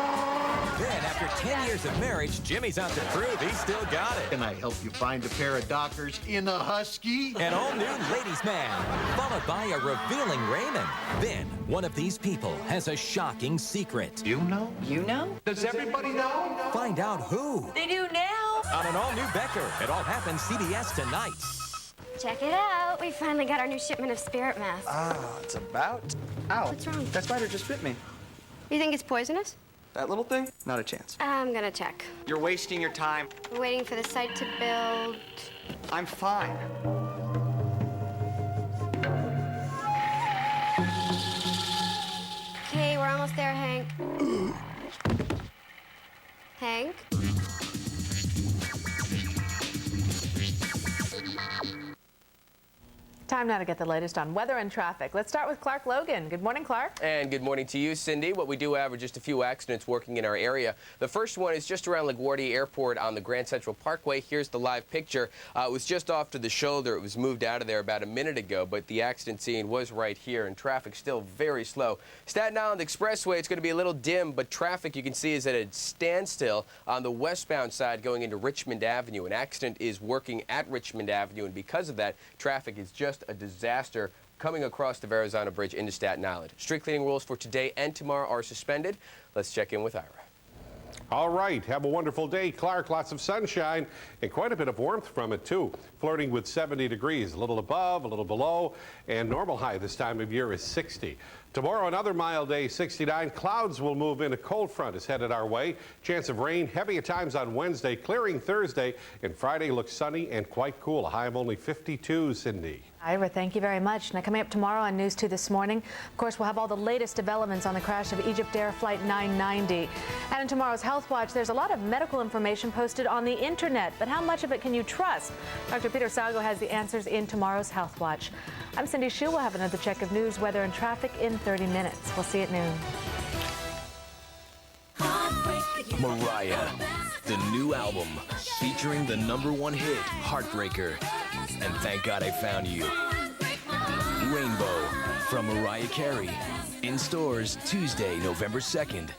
Then, after 10 years of marriage, Jimmy's out to prove he's still got it. Can I help you find a pair of Dockers in a Husky? An all-new ladies' man, followed by a revealing Raymond. Then, one of these people has a shocking secret. You know? You know? Does everybody know? Find out who. They do now. On an all-new Becker. It all happens CBS tonight. Check it out. We finally got our new shipment of spirit masks. Ah, it's about... Ow. What's wrong? That spider just bit me. You think it's poisonous? That little thing? Not a chance. I'm gonna check. You're wasting your time. We're waiting for the site to build. I'm fine. Okay, we're almost there, Hank. Hank? Time now to get the latest on weather and traffic. Let's start with Clark Logan. Good morning, Clark. And good morning to you, Cindy. What we do have are just a few accidents working in our area. The first one is just around LaGuardia Airport on the Grand Central Parkway. Here's the live picture. It was just off to the shoulder. It was moved out of there about a minute ago, but the accident scene was right here, and traffic still very slow. Staten Island Expressway, it's going to be a little dim, but traffic you can see is at a standstill on the westbound side going into Richmond Avenue. An accident is working at Richmond Avenue, and because of that, traffic is just a disaster coming across the Verrazano Bridge into Staten Island. Street cleaning rules for today and tomorrow are suspended. Let's check in with Ira. All right, have a wonderful day, Clark. Lots of sunshine and quite a bit of warmth from it, too. Flirting with 70 degrees, a little above, a little below, and normal high this time of year is 60. Tomorrow, another mild day, 69. Clouds will move in. A cold front is headed our way. Chance of rain, heavy at times on Wednesday, clearing Thursday, and Friday looks sunny and quite cool. A high of only 52, Cindy. Ira, thank you very much. Now, coming up tomorrow on News 2 this morning, of course, we'll have all the latest developments on the crash of EgyptAir Flight 990. And in tomorrow's Health Watch, there's a lot of medical information posted on the internet, but how much of it can you trust? Dr. Peter Salgo has the answers in tomorrow's Health Watch. I'm Cindy Hsu. We'll have another check of news, weather, and traffic in 30 minutes. We'll see you at noon. Mariah, the new album featuring the #1 hit, Heartbreaker, and Thank God I Found You. Rainbow from Mariah Carey, in stores Tuesday, November 2nd.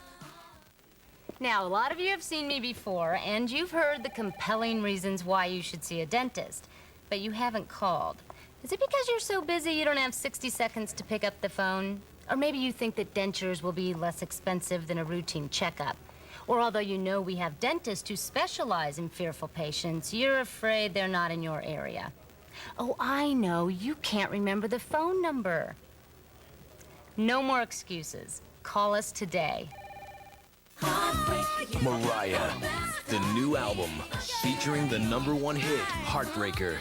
Now, a lot of you have seen me before, and you've heard the compelling reasons why you should see a dentist, but you haven't called. Is it because you're so busy you don't have 60 seconds to pick up the phone? Or maybe you think that dentures will be less expensive than a routine checkup. Or although you know we have dentists who specialize in fearful patients, you're afraid they're not in your area. Oh, I know, you can't remember the phone number. No more excuses. Call us today. Mariah, the new album featuring the #1 hit, Heartbreaker,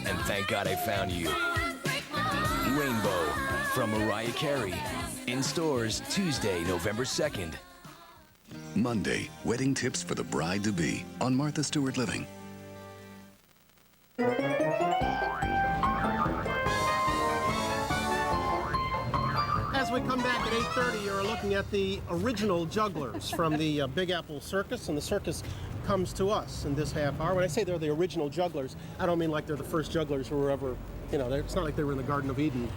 and Thank God I Found You. Rainbow from Mariah Carey, in stores Tuesday, November 2nd. Monday, wedding tips for the bride-to-be on Martha Stewart Living. As we come back at 8:30, you're looking at the original jugglers from the Big Apple Circus, and the circus comes to us in this half hour. When I say they're the original jugglers, I don't mean like they're the first jugglers who were ever, you know, it's not like they were in the Garden of Eden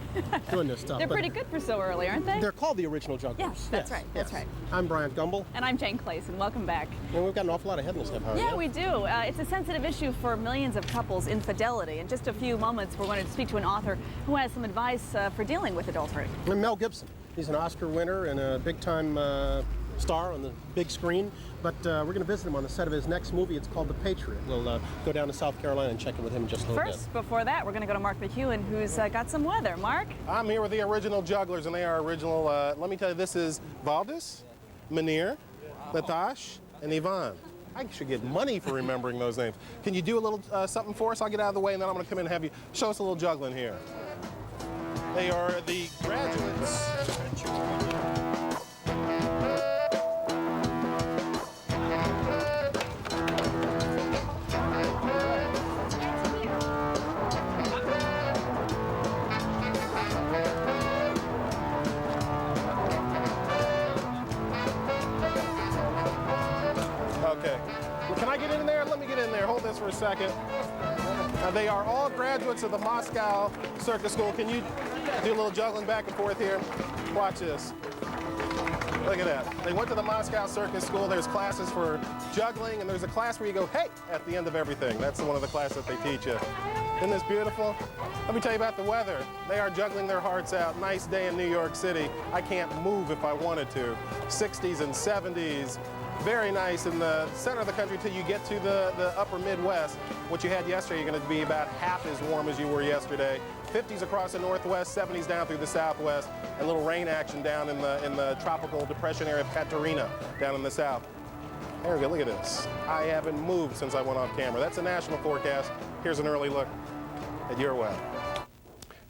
doing this stuff. They're pretty good for so early, aren't they? They're called the original jugglers. Yes, that's right. That's right. I'm Bryant Gumbel. And I'm Jane Clayson. Welcome back. And we've got an awful lot ahead in this half hour. Yeah, we do. It's a sensitive issue for millions of couples, infidelity. In just a few moments, we're going to speak to an author who has some advice for dealing with adultery. And Mel Gibson. He's an Oscar winner and a big-time star on the big screen, but we're going to visit him on the set of his next movie. It's called The Patriot. We'll go down to South Carolina and check in with him in just a little bit. First, before that, we're going to go to Mark McEwen, who's got some weather. Mark? I'm here with the original jugglers, and they are original. Let me tell you, this is Valdez, Munir, Latash, and Yvonne. I should get money for remembering those names. Can you do a little something for us? I'll get out of the way, and then I'm going to come in and have you show us a little juggling here. They are the graduates. Okay. Well, can I get in there? Let me get in there. Hold this for a second. They are all graduates of the Moscow Circus School. Can you do a little juggling back and forth here? Watch this. Look at that. They went to the Moscow Circus School. There's classes for juggling, and there's a class where you go, hey, at the end of everything. That's one of the classes that they teach you. Isn't this beautiful? Let me tell you about the weather. They are juggling their hearts out. Nice day in New York City. I can't move if I wanted to. 60s and 70s. Very nice in the center of the country till you get to the upper Midwest. What you had yesterday, you're going to be about half as warm as you were yesterday. 50s across the Northwest, 70s down through the Southwest, and a little rain action down in the tropical depression area of Katerina down in the South. There we go, look at this. I haven't moved since I went off camera. That's a national forecast. Here's an early look at your weather.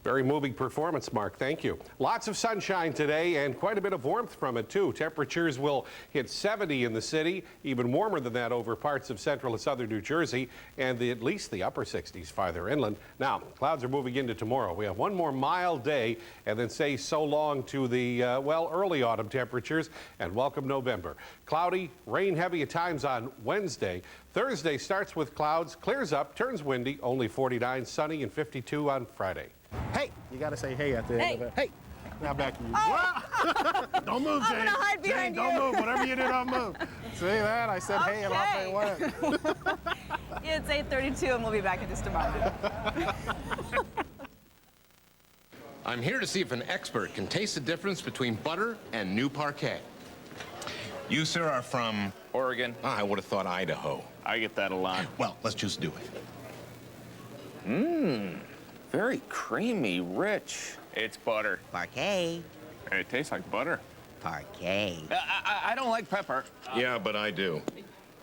Very moving performance, Mark. Thank you. Lots of sunshine today and quite a bit of warmth from it, too. Temperatures will hit 70 in the city, even warmer than that over parts of central and southern New Jersey, and at least the upper 60s farther inland. Now, clouds are moving into tomorrow. We have one more mild day and then say so long to the, early autumn temperatures and welcome November. Cloudy, rain heavy at times on Wednesday. Thursday starts with clouds, clears up, turns windy, only 49, sunny, and 52 on Friday. Hey, you got to say hey at the end of it. Hey. Now back to you. Oh. Don't move, Jane. I'm gonna hide behind Jane, don't move. Whatever you do, don't move. See that? I said hey and off they went. It's 8:32 and we'll be back in just a moment. I'm here to see if an expert can taste the difference between butter and new parquet. You, sir, are from? Oregon. I would have thought Idaho. I get that a lot. Well, let's just do it. Mmm. Very creamy, rich. It's butter. Parquet. It tastes like butter. Parquet. I don't like pepper. Yeah, but I do.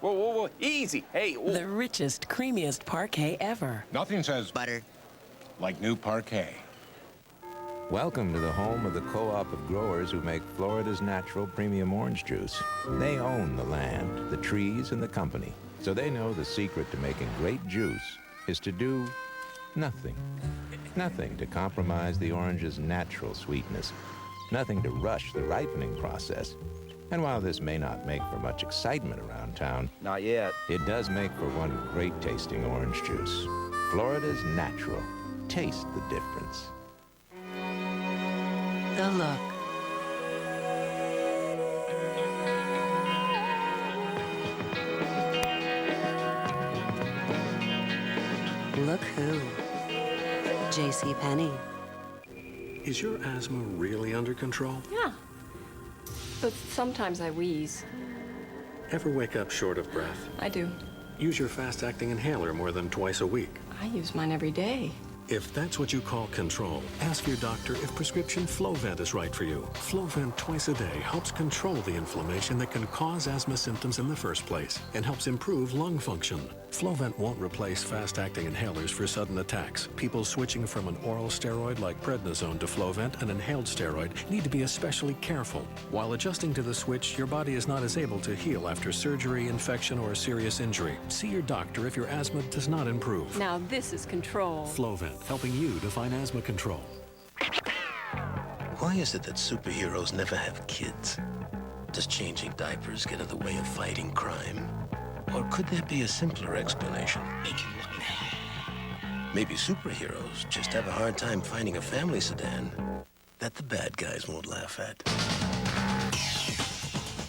Whoa, whoa, whoa. Easy. Hey. Whoa. The richest, creamiest parquet ever. Nothing says butter like new parquet. Welcome to the home of the co-op of growers who make Florida's natural premium orange juice. They own the land, the trees, and the company, so they know the secret to making great juice is to do nothing. Nothing to compromise the orange's natural sweetness. Nothing to rush the ripening process. And while this may not make for much excitement around town, not yet, it does make for one great tasting orange juice. Florida's natural. Taste the difference. The look. Look who. JCPenney. Is your asthma really under control? Yeah. But sometimes I wheeze. Ever wake up short of breath? I do. Use your fast-acting inhaler more than twice a week. I use mine every day. If that's what you call control, ask your doctor if prescription Flovent is right for you. Flovent twice a day helps control the inflammation that can cause asthma symptoms in the first place and helps improve lung function. Flovent won't replace fast-acting inhalers for sudden attacks. People switching from an oral steroid like prednisone to Flovent, an inhaled steroid, need to be especially careful. While adjusting to the switch, your body is not as able to heal after surgery, infection, or serious injury. See your doctor if your asthma does not improve. Now this is control. Flovent, helping you define asthma control. Why is it that superheroes never have kids? Does changing diapers get in the way of fighting crime? Or could there be a simpler explanation? Maybe superheroes just have a hard time finding a family sedan that the bad guys won't laugh at.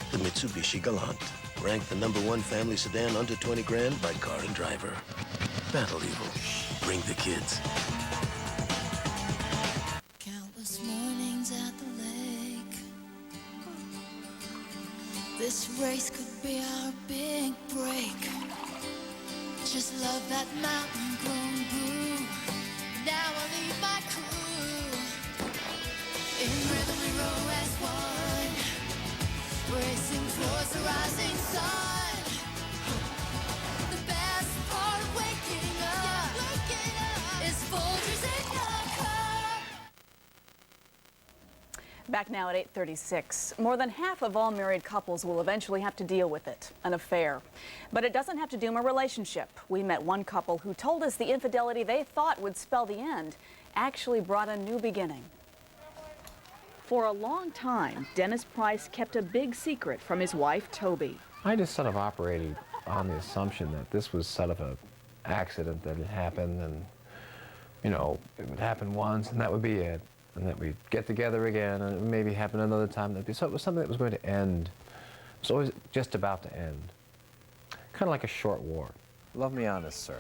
The Mitsubishi Galant, ranked the #1 family sedan under 20 grand by Car and Driver. Battle Evil. Bring the kids. Countless mornings at the lake, Grace could be our big break. Just love that mountain grown brew. Now I'll leave my crew. In rhythm we row as one. Racing towards the rising sun. The best part of waking up, is Folgers and Young. Back now at 8:36. More than half of all married couples will eventually have to deal with it, an affair. But it doesn't have to doom a relationship. We met one couple who told us the infidelity they thought would spell the end actually brought a new beginning. For a long time, Dennis Price kept a big secret from his wife, Toby. I just sort of operated on the assumption that this was sort of an accident that had happened, and, you know, it would happen once and that would be it. And that we'd get together again, and it would maybe happen another time. So it was something that was going to end. It was always just about to end. Kind of like a short war. Love me honest, sir.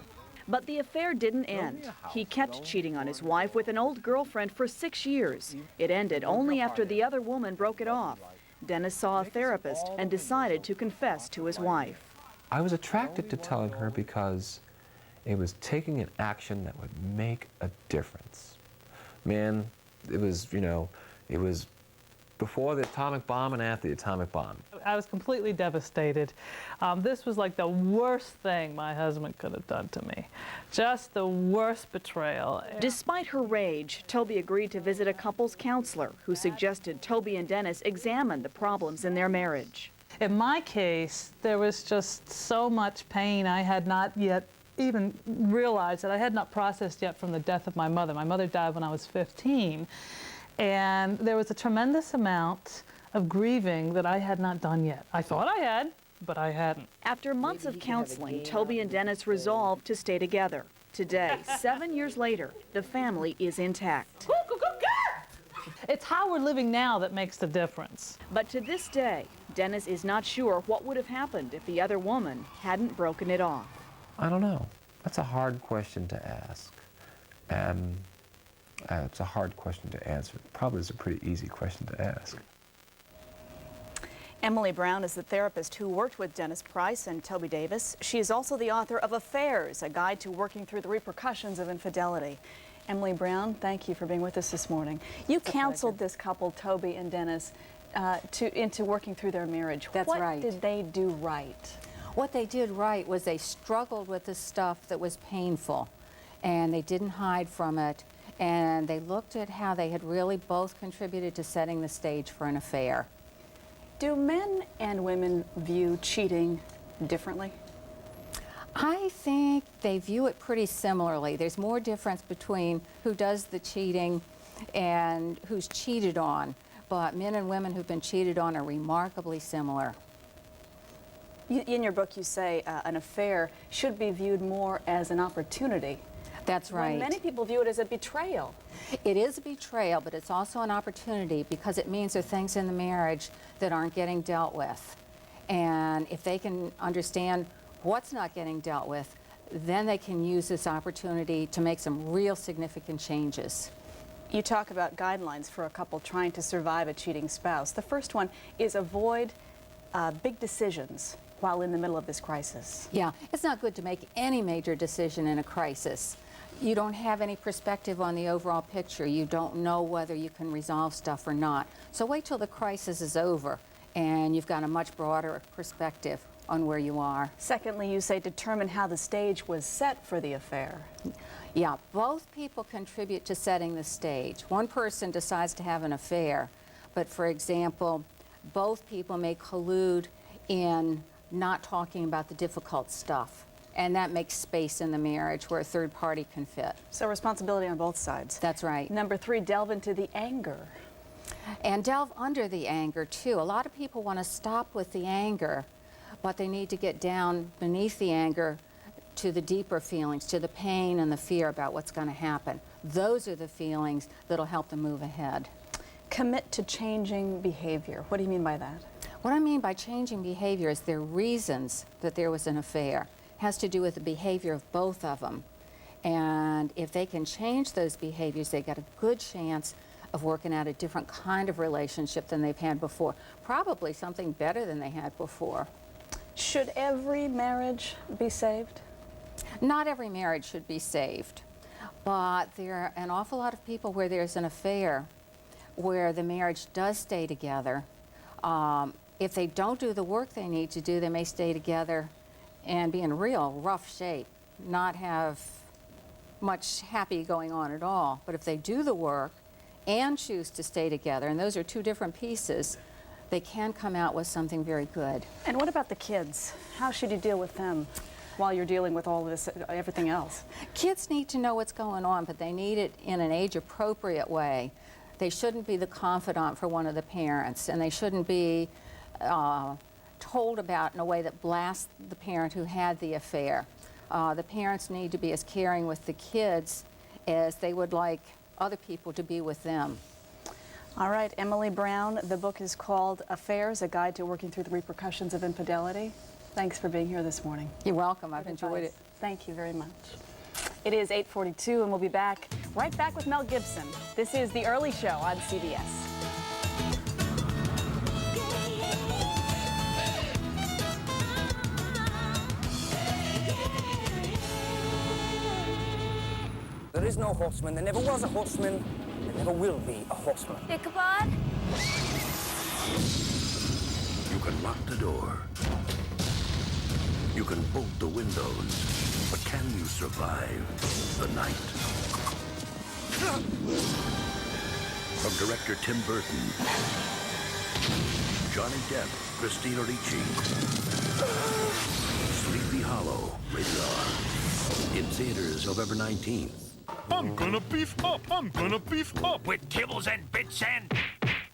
But the affair didn't end. He kept cheating on his wife with an old girlfriend for 6 years. It ended only after the other woman broke it off. Dennis saw a therapist and decided to confess to his wife. I was attracted to telling her because it was taking an action that would make a difference. Man, it was, you know, it was before the atomic bomb and after the atomic bomb. I was completely devastated. This was like the worst thing my husband could have done to me. Just the worst betrayal. Despite her rage, Toby agreed to visit a couples counselor who suggested Toby and Dennis examine the problems in their marriage. In my case, there was just so much pain I had not yet even realized, that I had not processed yet from the death of my mother. My mother died when I was 15, and there was a tremendous amount of grieving that I had not done yet. I thought I had, but I hadn't. After months of counseling, Toby and Dennis resolved to stay together. Today, 7 years later, the family is intact. It's how we're living now that makes the difference. But to this day, Dennis is not sure what would have happened if the other woman hadn't broken it off. I don't know. That's a hard question to ask. And it's a hard question to answer. Probably is a pretty easy question to ask. Emily Brown is the therapist who worked with Dennis Price and Toby Davis. She is also the author of Affairs, a guide to working through the repercussions of infidelity. Emily Brown, thank you for being with us this morning. You counseled this couple, Toby and Dennis, into working through their marriage. That's right. What did they do right? What they did right was they struggled with the stuff that was painful, and they didn't hide from it, and they looked at how they had really both contributed to setting the stage for an affair. Do men and women view cheating differently? I think they view it pretty similarly. There's more difference between who does the cheating and who's cheated on, but men and women who've been cheated on are remarkably similar. In your book, you say an affair should be viewed more as an opportunity. That's right. Many people view it as a betrayal. It is a betrayal, but it's also an opportunity because it means there are things in the marriage that aren't getting dealt with. And if they can understand what's not getting dealt with, then they can use this opportunity to make some real significant changes. You talk about guidelines for a couple trying to survive a cheating spouse. The first one is avoid big decisions while in the middle of this crisis. Yeah, it's not good to make any major decision in a crisis. You don't have any perspective on the overall picture. You don't know whether you can resolve stuff or not. So wait till the crisis is over and you've got a much broader perspective on where you are. Secondly, you say determine how the stage was set for the affair. Yeah, both people contribute to setting the stage. One person decides to have an affair, but for example, both people may collude in not talking about the difficult stuff. And that makes space in the marriage where a third party can fit. So responsibility on both sides. That's right. Number 3, delve into the anger. And delve under the anger, too. A lot of people want to stop with the anger, but they need to get down beneath the anger to the deeper feelings, to the pain and the fear about what's going to happen. Those are the feelings that'll help them move ahead. Commit to changing behavior. What do you mean by that? What I mean by changing behavior is there are reasons that there was an affair. It has to do with the behavior of both of them. And if they can change those behaviors, they got a good chance of working out a different kind of relationship than they've had before. Probably something better than they had before. Should every marriage be saved? Not every marriage should be saved, but there are an awful lot of people where there's an affair, where the marriage does stay together. If they don't do the work they need to do, they may stay together and be in real rough shape, not have much happy going on at all. But if they do the work and choose to stay together, and those are two different pieces, they can come out with something very good. And what about the kids? How should you deal with them while you're dealing with all this, everything else? Kids need to know what's going on, but they need it in an age-appropriate way. They shouldn't be the confidant for one of the parents, and they shouldn't be told about in a way that blasts the parent who had the affair. The parents need to be as caring with the kids as they would like other people to be with them. All right, Emily Brown, the book is called Affairs, A Guide to Working Through the Repercussions of Infidelity. Thanks for being here this morning. You're welcome. I've enjoyed it. Thank you very much. It is 8:42, and we'll be right back with Mel Gibson. This is The Early Show on CBS. There is no horseman. There never was a horseman. There never will be a horseman. Ichabod? You can lock the door. You can bolt the windows. But can you survive the night? From director Tim Burton, Johnny Depp, Christina Ricci, Sleepy Hollow, rated R. In theaters November 19th. I'm gonna beef up. I'm gonna beef up. With kibbles and bits and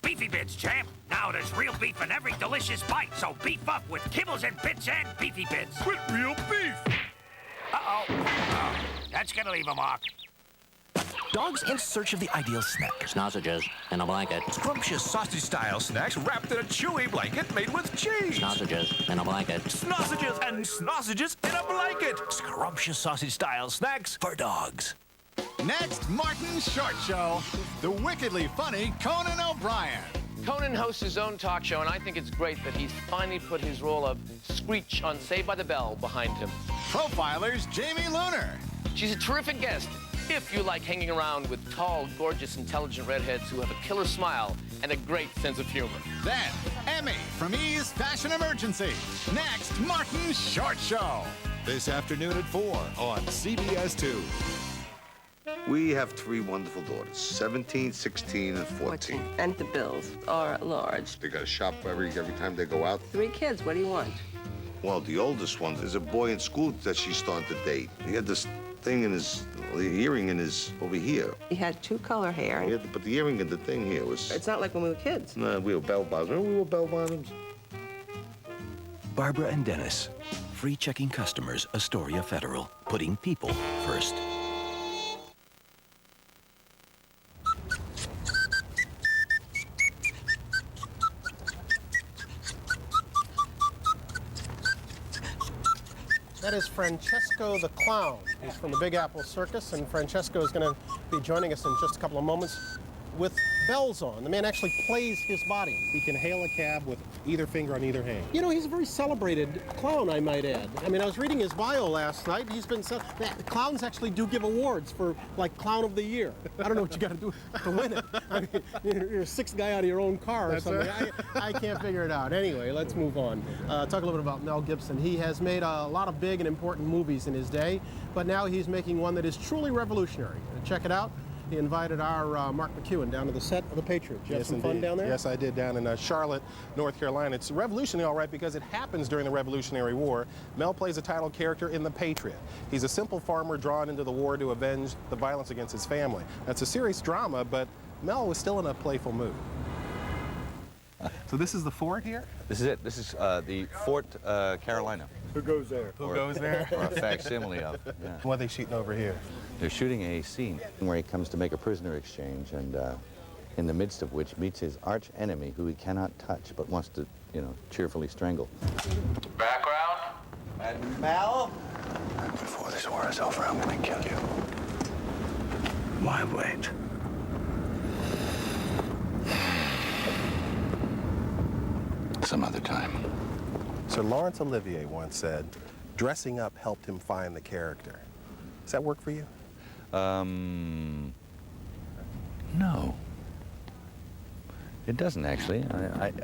beefy bits, champ. Now there's real beef in every delicious bite, so beef up with kibbles and bits and beefy bits. With real beef. Uh-oh. Oh, that's gonna leave a mark. Dogs in search of the ideal snack. Sausages in a blanket. Scrumptious sausage-style snacks wrapped in a chewy blanket made with cheese. Sausages in a blanket. Sausages and sausages in a blanket. Scrumptious sausage-style snacks for dogs. Next, Martin's Short Show, the wickedly funny Conan O'Brien. Conan hosts his own talk show, and I think it's great that he's finally put his role of Screech on Saved by the Bell behind him. Profiler's Jamie Lunar. She's a terrific guest if you like hanging around with tall, gorgeous, intelligent redheads who have a killer smile and a great sense of humor. Then, Emmy from E's Fashion Emergency. Next, Martin's Short Show. This afternoon at 4 on CBS-2. We have three wonderful daughters, 17, 16, and 14. And the bills are large. They got to shop every time they go out. 3 kids, what do you want? Well, the oldest one is a boy in school that she's starting to date. He had this thing in his, earring in his, over here. He had 2 color hair. He had to put the earring in the thing here. It's not like when we were kids. No, we were bell bottoms. Remember we were bell bottoms? Barbara and Dennis. Free checking customers, Astoria Federal. Putting people first. That is Francesco the Clown. He's from the Big Apple Circus, and Francesco is going to be joining us in just a couple of moments with bells on. The man actually plays his body. He can hail a cab with either finger on either hand. You know, he's a very celebrated clown, I might add. I mean, I was reading his bio last night. He's been clowns actually do give awards for, like, Clown of the Year. I don't know what you got to do to win it. I mean, you're a 6th guy out of your own car or something. Right. I can't figure it out. Anyway, let's move on. Talk a little bit about Mel Gibson. He has made a lot of big and important movies in his day, but now he's making one that is truly revolutionary. Check it out. He invited our Mark McEwen down to the set of The Patriot. Did you have some fun down there? Yes, I did, down in Charlotte, North Carolina. It's revolutionary, all right, because it happens during the Revolutionary War. Mel plays a title character in The Patriot. He's a simple farmer drawn into the war to avenge the violence against his family. That's a serious drama, but Mel was still in a playful mood. So this is the fort here? This is it. This is the Fort Carolina. Who goes there? Who goes there? Or a facsimile of. Yeah. What are they shooting over here? They're shooting a scene where he comes to make a prisoner exchange, and in the midst of which meets his arch enemy, who he cannot touch but wants to, you know, cheerfully strangle. Background? And Mel? Before this war is over, I'm gonna kill you. Why wait? some other time. Sir Laurence Olivier once said, dressing up helped him find the character. Does that work for you? No. It doesn't actually.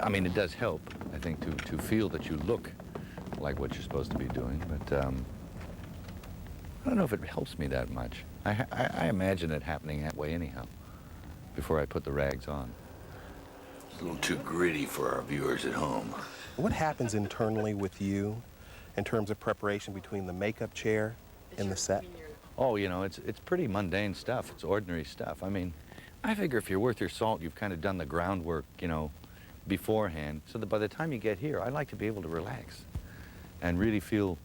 I mean, it does help, I think, to feel that you look like what you're supposed to be doing, but I don't know if it helps me that much. I imagine it happening that way anyhow, before I put the rags on. It's a little too gritty for our viewers at home. What happens internally with you in terms of preparation between the makeup chair and the set? Oh, you know, it's pretty mundane stuff. It's ordinary stuff. I mean, I figure if you're worth your salt, you've kind of done the groundwork, you know, beforehand, so that by the time you get here, I like to be able to relax and really feel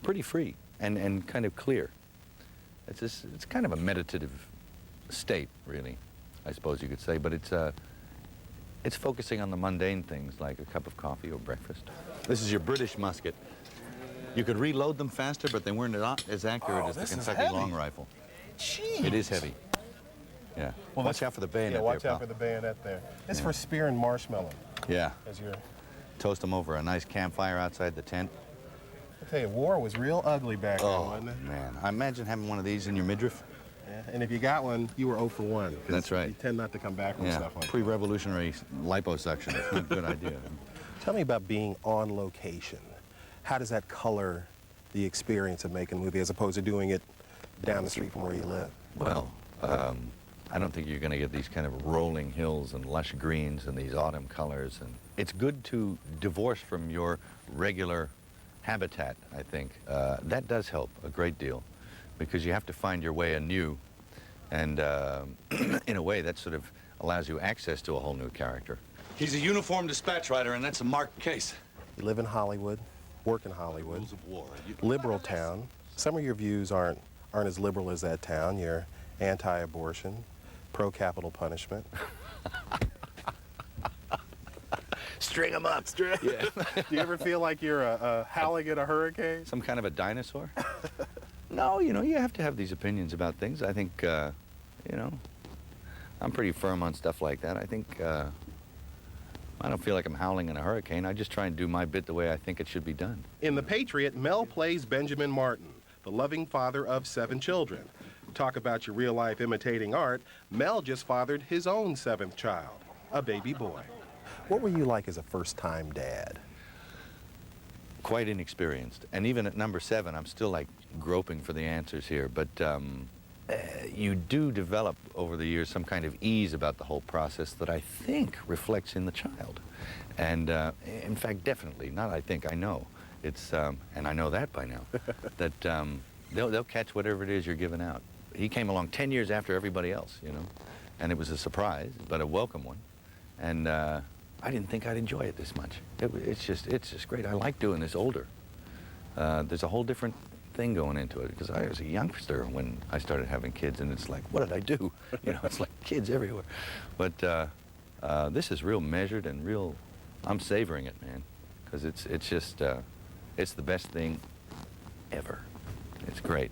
pretty free and kind of clear. It's kind of a meditative state, really, I suppose you could say, but it's focusing on the mundane things like a cup of coffee or breakfast. This is your British musket. You could reload them faster, but they weren't as accurate as the Kentucky long rifle. Jeez. It is heavy. Yeah. Well, watch out for the bayonet there, watch there, out for the bayonet there. It's for spear and marshmallow. Yeah. As you're... Toast them over a nice campfire outside the tent. I tell you, war was real ugly back then, wasn't it? Man, I imagine having one of these in your midriff. Yeah, and if you got one, you were 0 for 1. That's right. You tend not to come back from stuff like that. Pre-revolutionary liposuction. It's not a good idea. Tell me about being on location. How does that color the experience of making a movie as opposed to doing it down the street from where you live? Well, I don't think you're going to get these kind of rolling hills and lush greens and these autumn colors. And it's good to divorce from your regular habitat, I think. That does help a great deal because you have to find your way anew. And in a way, that sort of allows you access to a whole new character. He's a uniformed dispatch rider, and that's a marked case. You live in Hollywood, work in Hollywood, Rules of war. liberal town. Some of your views aren't as liberal as that town. You're anti-abortion, pro-capital punishment. String them up. Yeah. Do you ever feel like you're howling at a hurricane? Some kind of a dinosaur? No, you know, you have to have these opinions about things. I think, you know, I'm pretty firm on stuff like that. I think, I don't feel like I'm howling in a hurricane. I just try and do my bit the way I think it should be done. In The Patriot, Mel plays Benjamin Martin, the loving father of 7 children. Talk about your real-life imitating art. Mel just fathered his own 7th child, a baby boy. What were you like as a first-time dad? Quite inexperienced. And even at number 7, I'm still like groping for the answers here. But you do develop over the years some kind of ease about the whole process that I think reflects in the child. And in fact, definitely, not I think, I know. It's, and I know that by now, that they'll catch whatever it is you're giving out. He came along 10 years after everybody else, you know, and it was a surprise, but a welcome one. And I didn't think I'd enjoy it this much. It's just great. I like doing this older. There's a whole different thing going into it because I was a youngster when I started having kids, and it's like, what did I do? You know, it's like kids everywhere. But this is real measured and real. I'm savoring it, man, because it's just it's the best thing ever. It's great.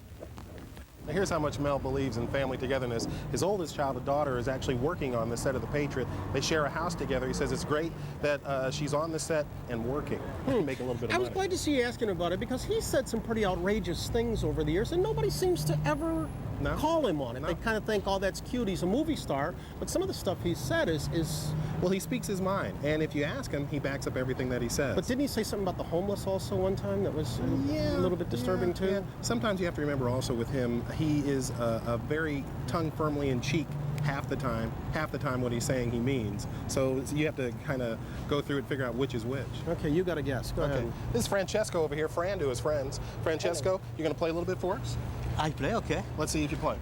Now here's how much Mel believes in family togetherness. His oldest child, a daughter, is actually working on the set of The Patriot. They share a house together. He says it's great that she's on the set and working. Make a little bit of money. I was glad to see you asking about it because he said some pretty outrageous things over the years and nobody seems to ever call him on it. They kind of think, oh, that's cute, he's a movie star. But some of the stuff he said is... Well, he speaks his mind. And if you ask him, he backs up everything that he says. But didn't he say something about the homeless also one time that was a little bit disturbing too? Yeah. Sometimes you have to remember also with him, he is a very tongue firmly in cheek half the time what he's saying he means. So you have to kind of go through and figure out which is which. Okay, you got a guess. Go ahead. This is Francesco over here, Fran to his friends. Francesco, you're going to play a little bit for us? I play, okay. Let's see if you play.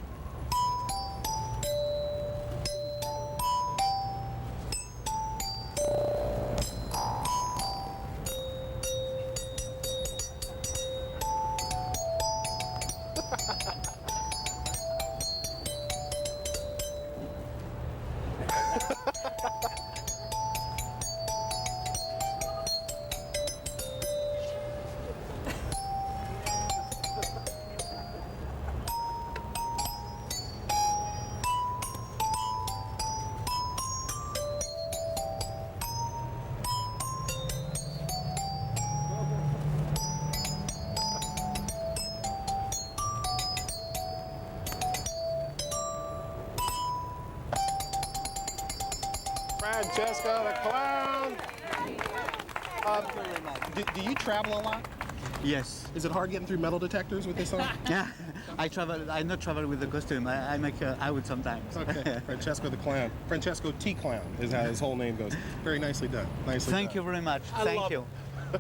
Francesca the clown. Do you travel a lot? Yes. Is it hard getting through metal detectors with this on? Yeah, I not travel with the costume. I make out sometimes. Okay, Francesco the clown. Francesco T. Clown is how his whole name goes. Very nicely done. Nicely Thank done. you very much. Thank you.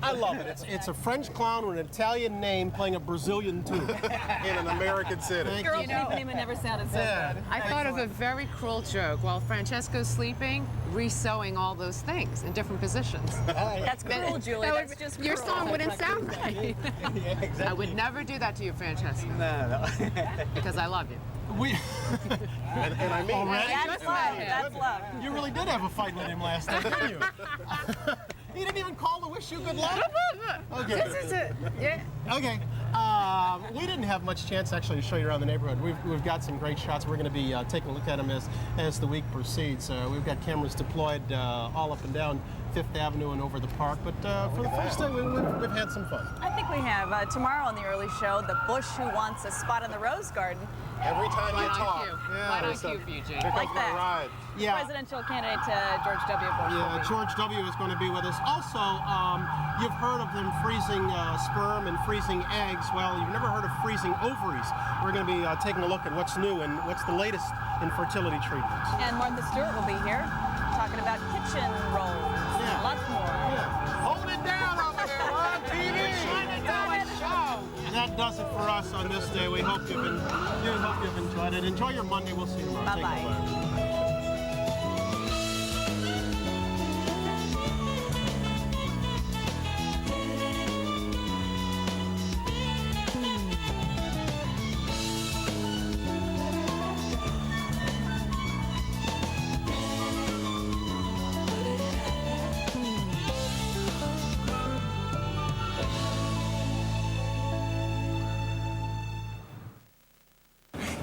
I love it. It's a French clown with an Italian name playing a Brazilian tune in an American city. Girl sleeping never sounded so good. I thought of a very cruel joke. While Francesco's sleeping, re-sewing all those things in different positions. That's cruel, Julie. That's just your cruel. song wouldn't sound right. Yeah, exactly. I would never do that to you, Francesca. No. Because I love you. And I mean, That's love. That's love. You really did have a fight with him last night, didn't you? He didn't even call to wish you good luck. Okay. This is it. Yeah. Okay. We didn't have much chance actually to show you around the neighborhood. We've got some great shots. We're going to be taking a look at them as the week proceeds. We've got cameras deployed all up and down Fifth Avenue and over the park. But for the first time, we've had some fun. I think we have. Tomorrow on the early show, the Bush who wants a spot in the Rose Garden. Every time you talk. Right on cue for you, Jane. Like that. Ride. Yeah. Presidential candidate George W. Bush. Yeah, George W. is going to be with us. Also, you've heard of them freezing sperm and freezing eggs. Well, you've never heard of freezing ovaries. We're going to be taking a look at what's new and what's the latest in fertility treatments. And Martha Stewart will be here talking about kitchen rolls. Yeah. Lots more. Yeah. Hold it down over there on TV. That does it for us on this day. We hope you've enjoyed it. Enjoy your Monday. We'll see you tomorrow. Bye-bye.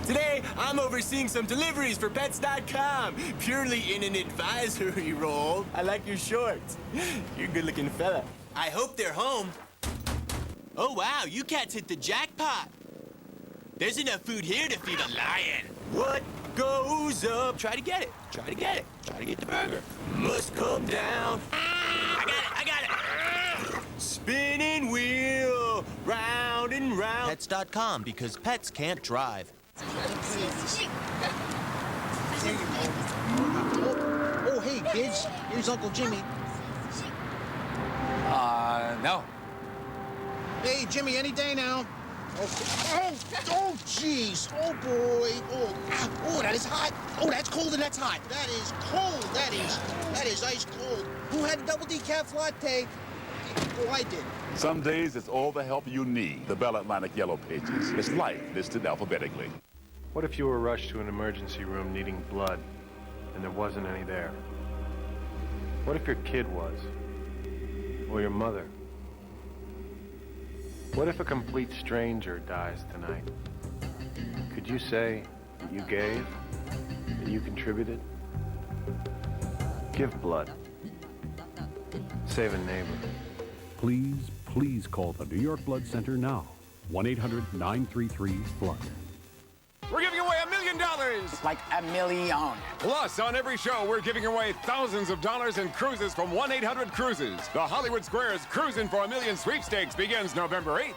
Today, I'm overseeing some deliveries for Pets.com, purely in an advisory role. I like your shorts. You're a good-looking fella. I hope they're home. Oh, wow, you cats hit the jackpot. There's enough food here to feed a lion. What goes up? Try to get it. Try to get it. Try to get the burger. Must come down. I got it. Spinning wheel, round and round. Pets.com, because pets can't drive. Oh, hey, kids. Here's Uncle Jimmy. No. Hey, Jimmy, any day now. Oh, jeez. Oh, boy. Oh, that is hot. Oh, that's cold and that's hot. That is cold. That is ice cold. Who had a double decaf latte? Oh, I did. Some days it's all the help you need. The Bell Atlantic Yellow Pages. It's life listed alphabetically. What if you were rushed to an emergency room needing blood and there wasn't any there? What if your kid was? Or your mother? What if a complete stranger dies tonight? Could you say that you gave, that you contributed? Give blood. Save a neighbor. Please call the New York Blood Center now. 1-800-933-BLOOD. We're giving away $1 million. Like $1 million. Plus, on every show, we're giving away thousands of dollars in cruises from 1-800-Cruises. The Hollywood Squares Cruising for $1 Million sweepstakes begins November 8th.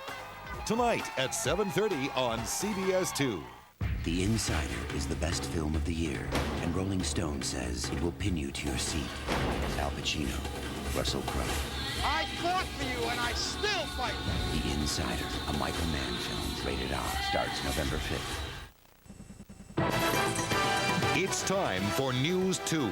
Tonight at 7:30 on CBS 2. The Insider is the best film of the year, and Rolling Stone says it will pin you to your seat. Al Pacino, Russell Crowe. I fought for you, and I still fight. The Insider, a Michael Mann film, rated R, starts November 5th. It's time for News 2.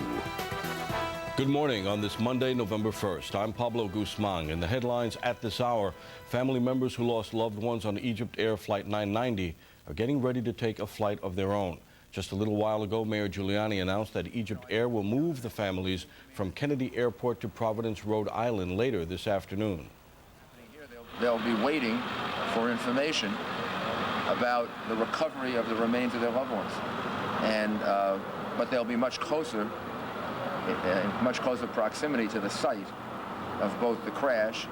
Good morning on this Monday, November 1st. I'm Pablo Guzman. In the headlines at this hour, family members who lost loved ones on EgyptAir Flight 990 are getting ready to take a flight of their own. Just a little while ago, Mayor Giuliani announced that EgyptAir will move the families from Kennedy Airport to Providence, Rhode Island later this afternoon. They'll be waiting for information about the recovery of the remains of their loved ones. But they'll be much closer, in much closer proximity to the site of both the crash,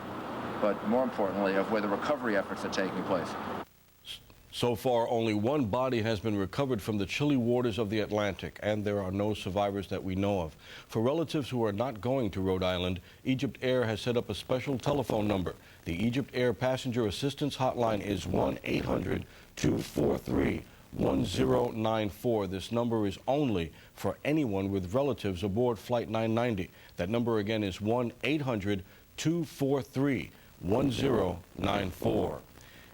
but more importantly, of where the recovery efforts are taking place. So far, only one body has been recovered from the chilly waters of the Atlantic, and there are no survivors that we know of. For relatives who are not going to Rhode Island, EgyptAir has set up a special telephone number. The EgyptAir Passenger Assistance Hotline is 1-800-243-1094. This number is only for anyone with relatives aboard Flight 990. That number again is 1-800-243-1094.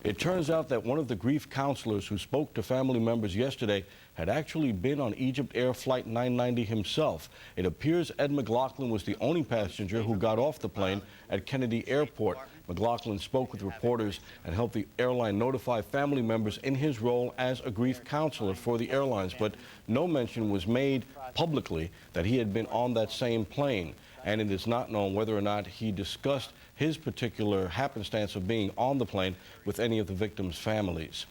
It turns out that one of the grief counselors who spoke to family members yesterday had actually been on EgyptAir Flight 990 himself. It appears Ed McLaughlin was the only passenger who got off the plane at Kennedy Airport. McLaughlin spoke with reporters and helped the airline notify family members in his role as a grief counselor for the airlines, but no mention was made publicly that he had been on that same plane. And it is not known whether or not he discussed his particular happenstance of being on the plane with any of the victims' families.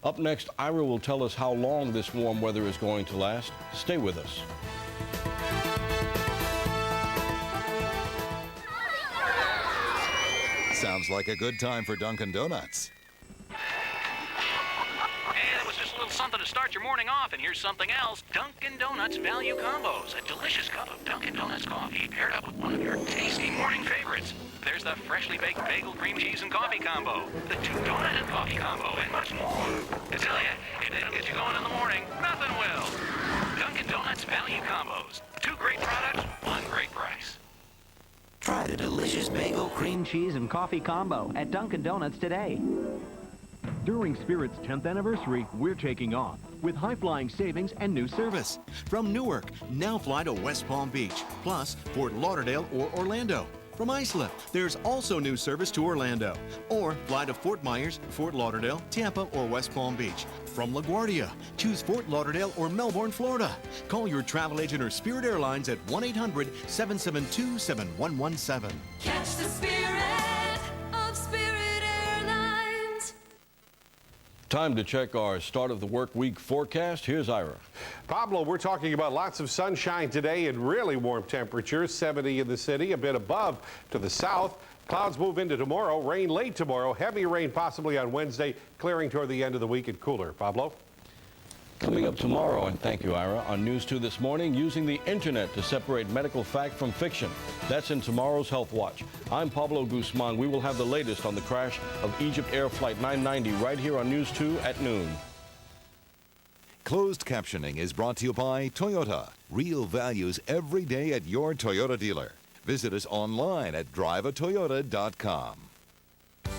Up next, Ira will tell us how long this warm weather is going to last. Stay with us. Sounds like a good time for Dunkin' Donuts. Hey, that was just a little something to start your morning off, and here's something else. Dunkin' Donuts Value Combos. A delicious cup of Dunkin' Donuts coffee paired up with one of your tasty morning favorites. There's the freshly baked bagel, cream cheese, and coffee combo, the 2-donut and coffee combo, and much more. I tell you, if they don't get you going in the morning, nothing will. Dunkin' Donuts Value Combos. 2 great products, 1 great price. Try the delicious bagel, cream cheese, and coffee combo at Dunkin' Donuts today. During Spirit's 10th anniversary, we're taking off with high-flying savings and new service. From Newark, now fly to West Palm Beach, plus Fort Lauderdale or Orlando. From Islip, there's also new service to Orlando. Or fly to Fort Myers, Fort Lauderdale, Tampa, or West Palm Beach. From LaGuardia, choose Fort Lauderdale or Melbourne, Florida. Call your travel agent or Spirit Airlines at 1-800-772-7117. Catch the spirit of Spirit Airlines. Time to check our start of the work week forecast. Here's Ira. Pablo, we're talking about lots of sunshine today and really warm temperatures, 70 in the city, a bit above to the south. Clouds move into tomorrow, rain late tomorrow, heavy rain possibly on Wednesday, clearing toward the end of the week and cooler. Pablo? Coming up tomorrow, and thank you, Ira, on News 2 this morning, using the internet to separate medical fact from fiction. That's in tomorrow's Health Watch. I'm Pablo Guzman. We will have the latest on the crash of EgyptAir Flight 990 right here on News 2 at noon. Closed captioning is brought to you by Toyota. Real values every day at your Toyota dealer. Visit us online at driveatoyota.com.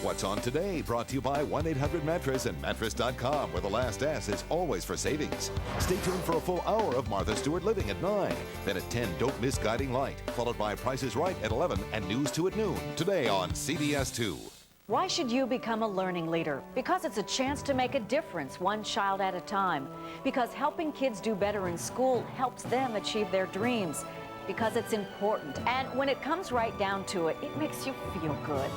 What's on today? Brought to you by 1-800-Mattress and Mattress.com, where the last S is always for savings. Stay tuned for a full hour of Martha Stewart Living at 9. Then at 10, Don't Miss Guiding Light, followed by Price is Right at 11 and News 2 at noon. Today on CBS 2. Why should you become a learning leader? Because it's a chance to make a difference, one child at a time. Because helping kids do better in school helps them achieve their dreams. Because it's important, and when it comes right down to it, it makes you feel good.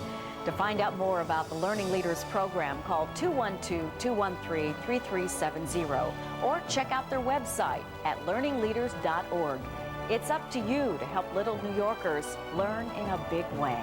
To find out more about the Learning Leaders program, call 212-213-3370 or check out their website at learningleaders.org. It's up to you to help little New Yorkers learn in a big way.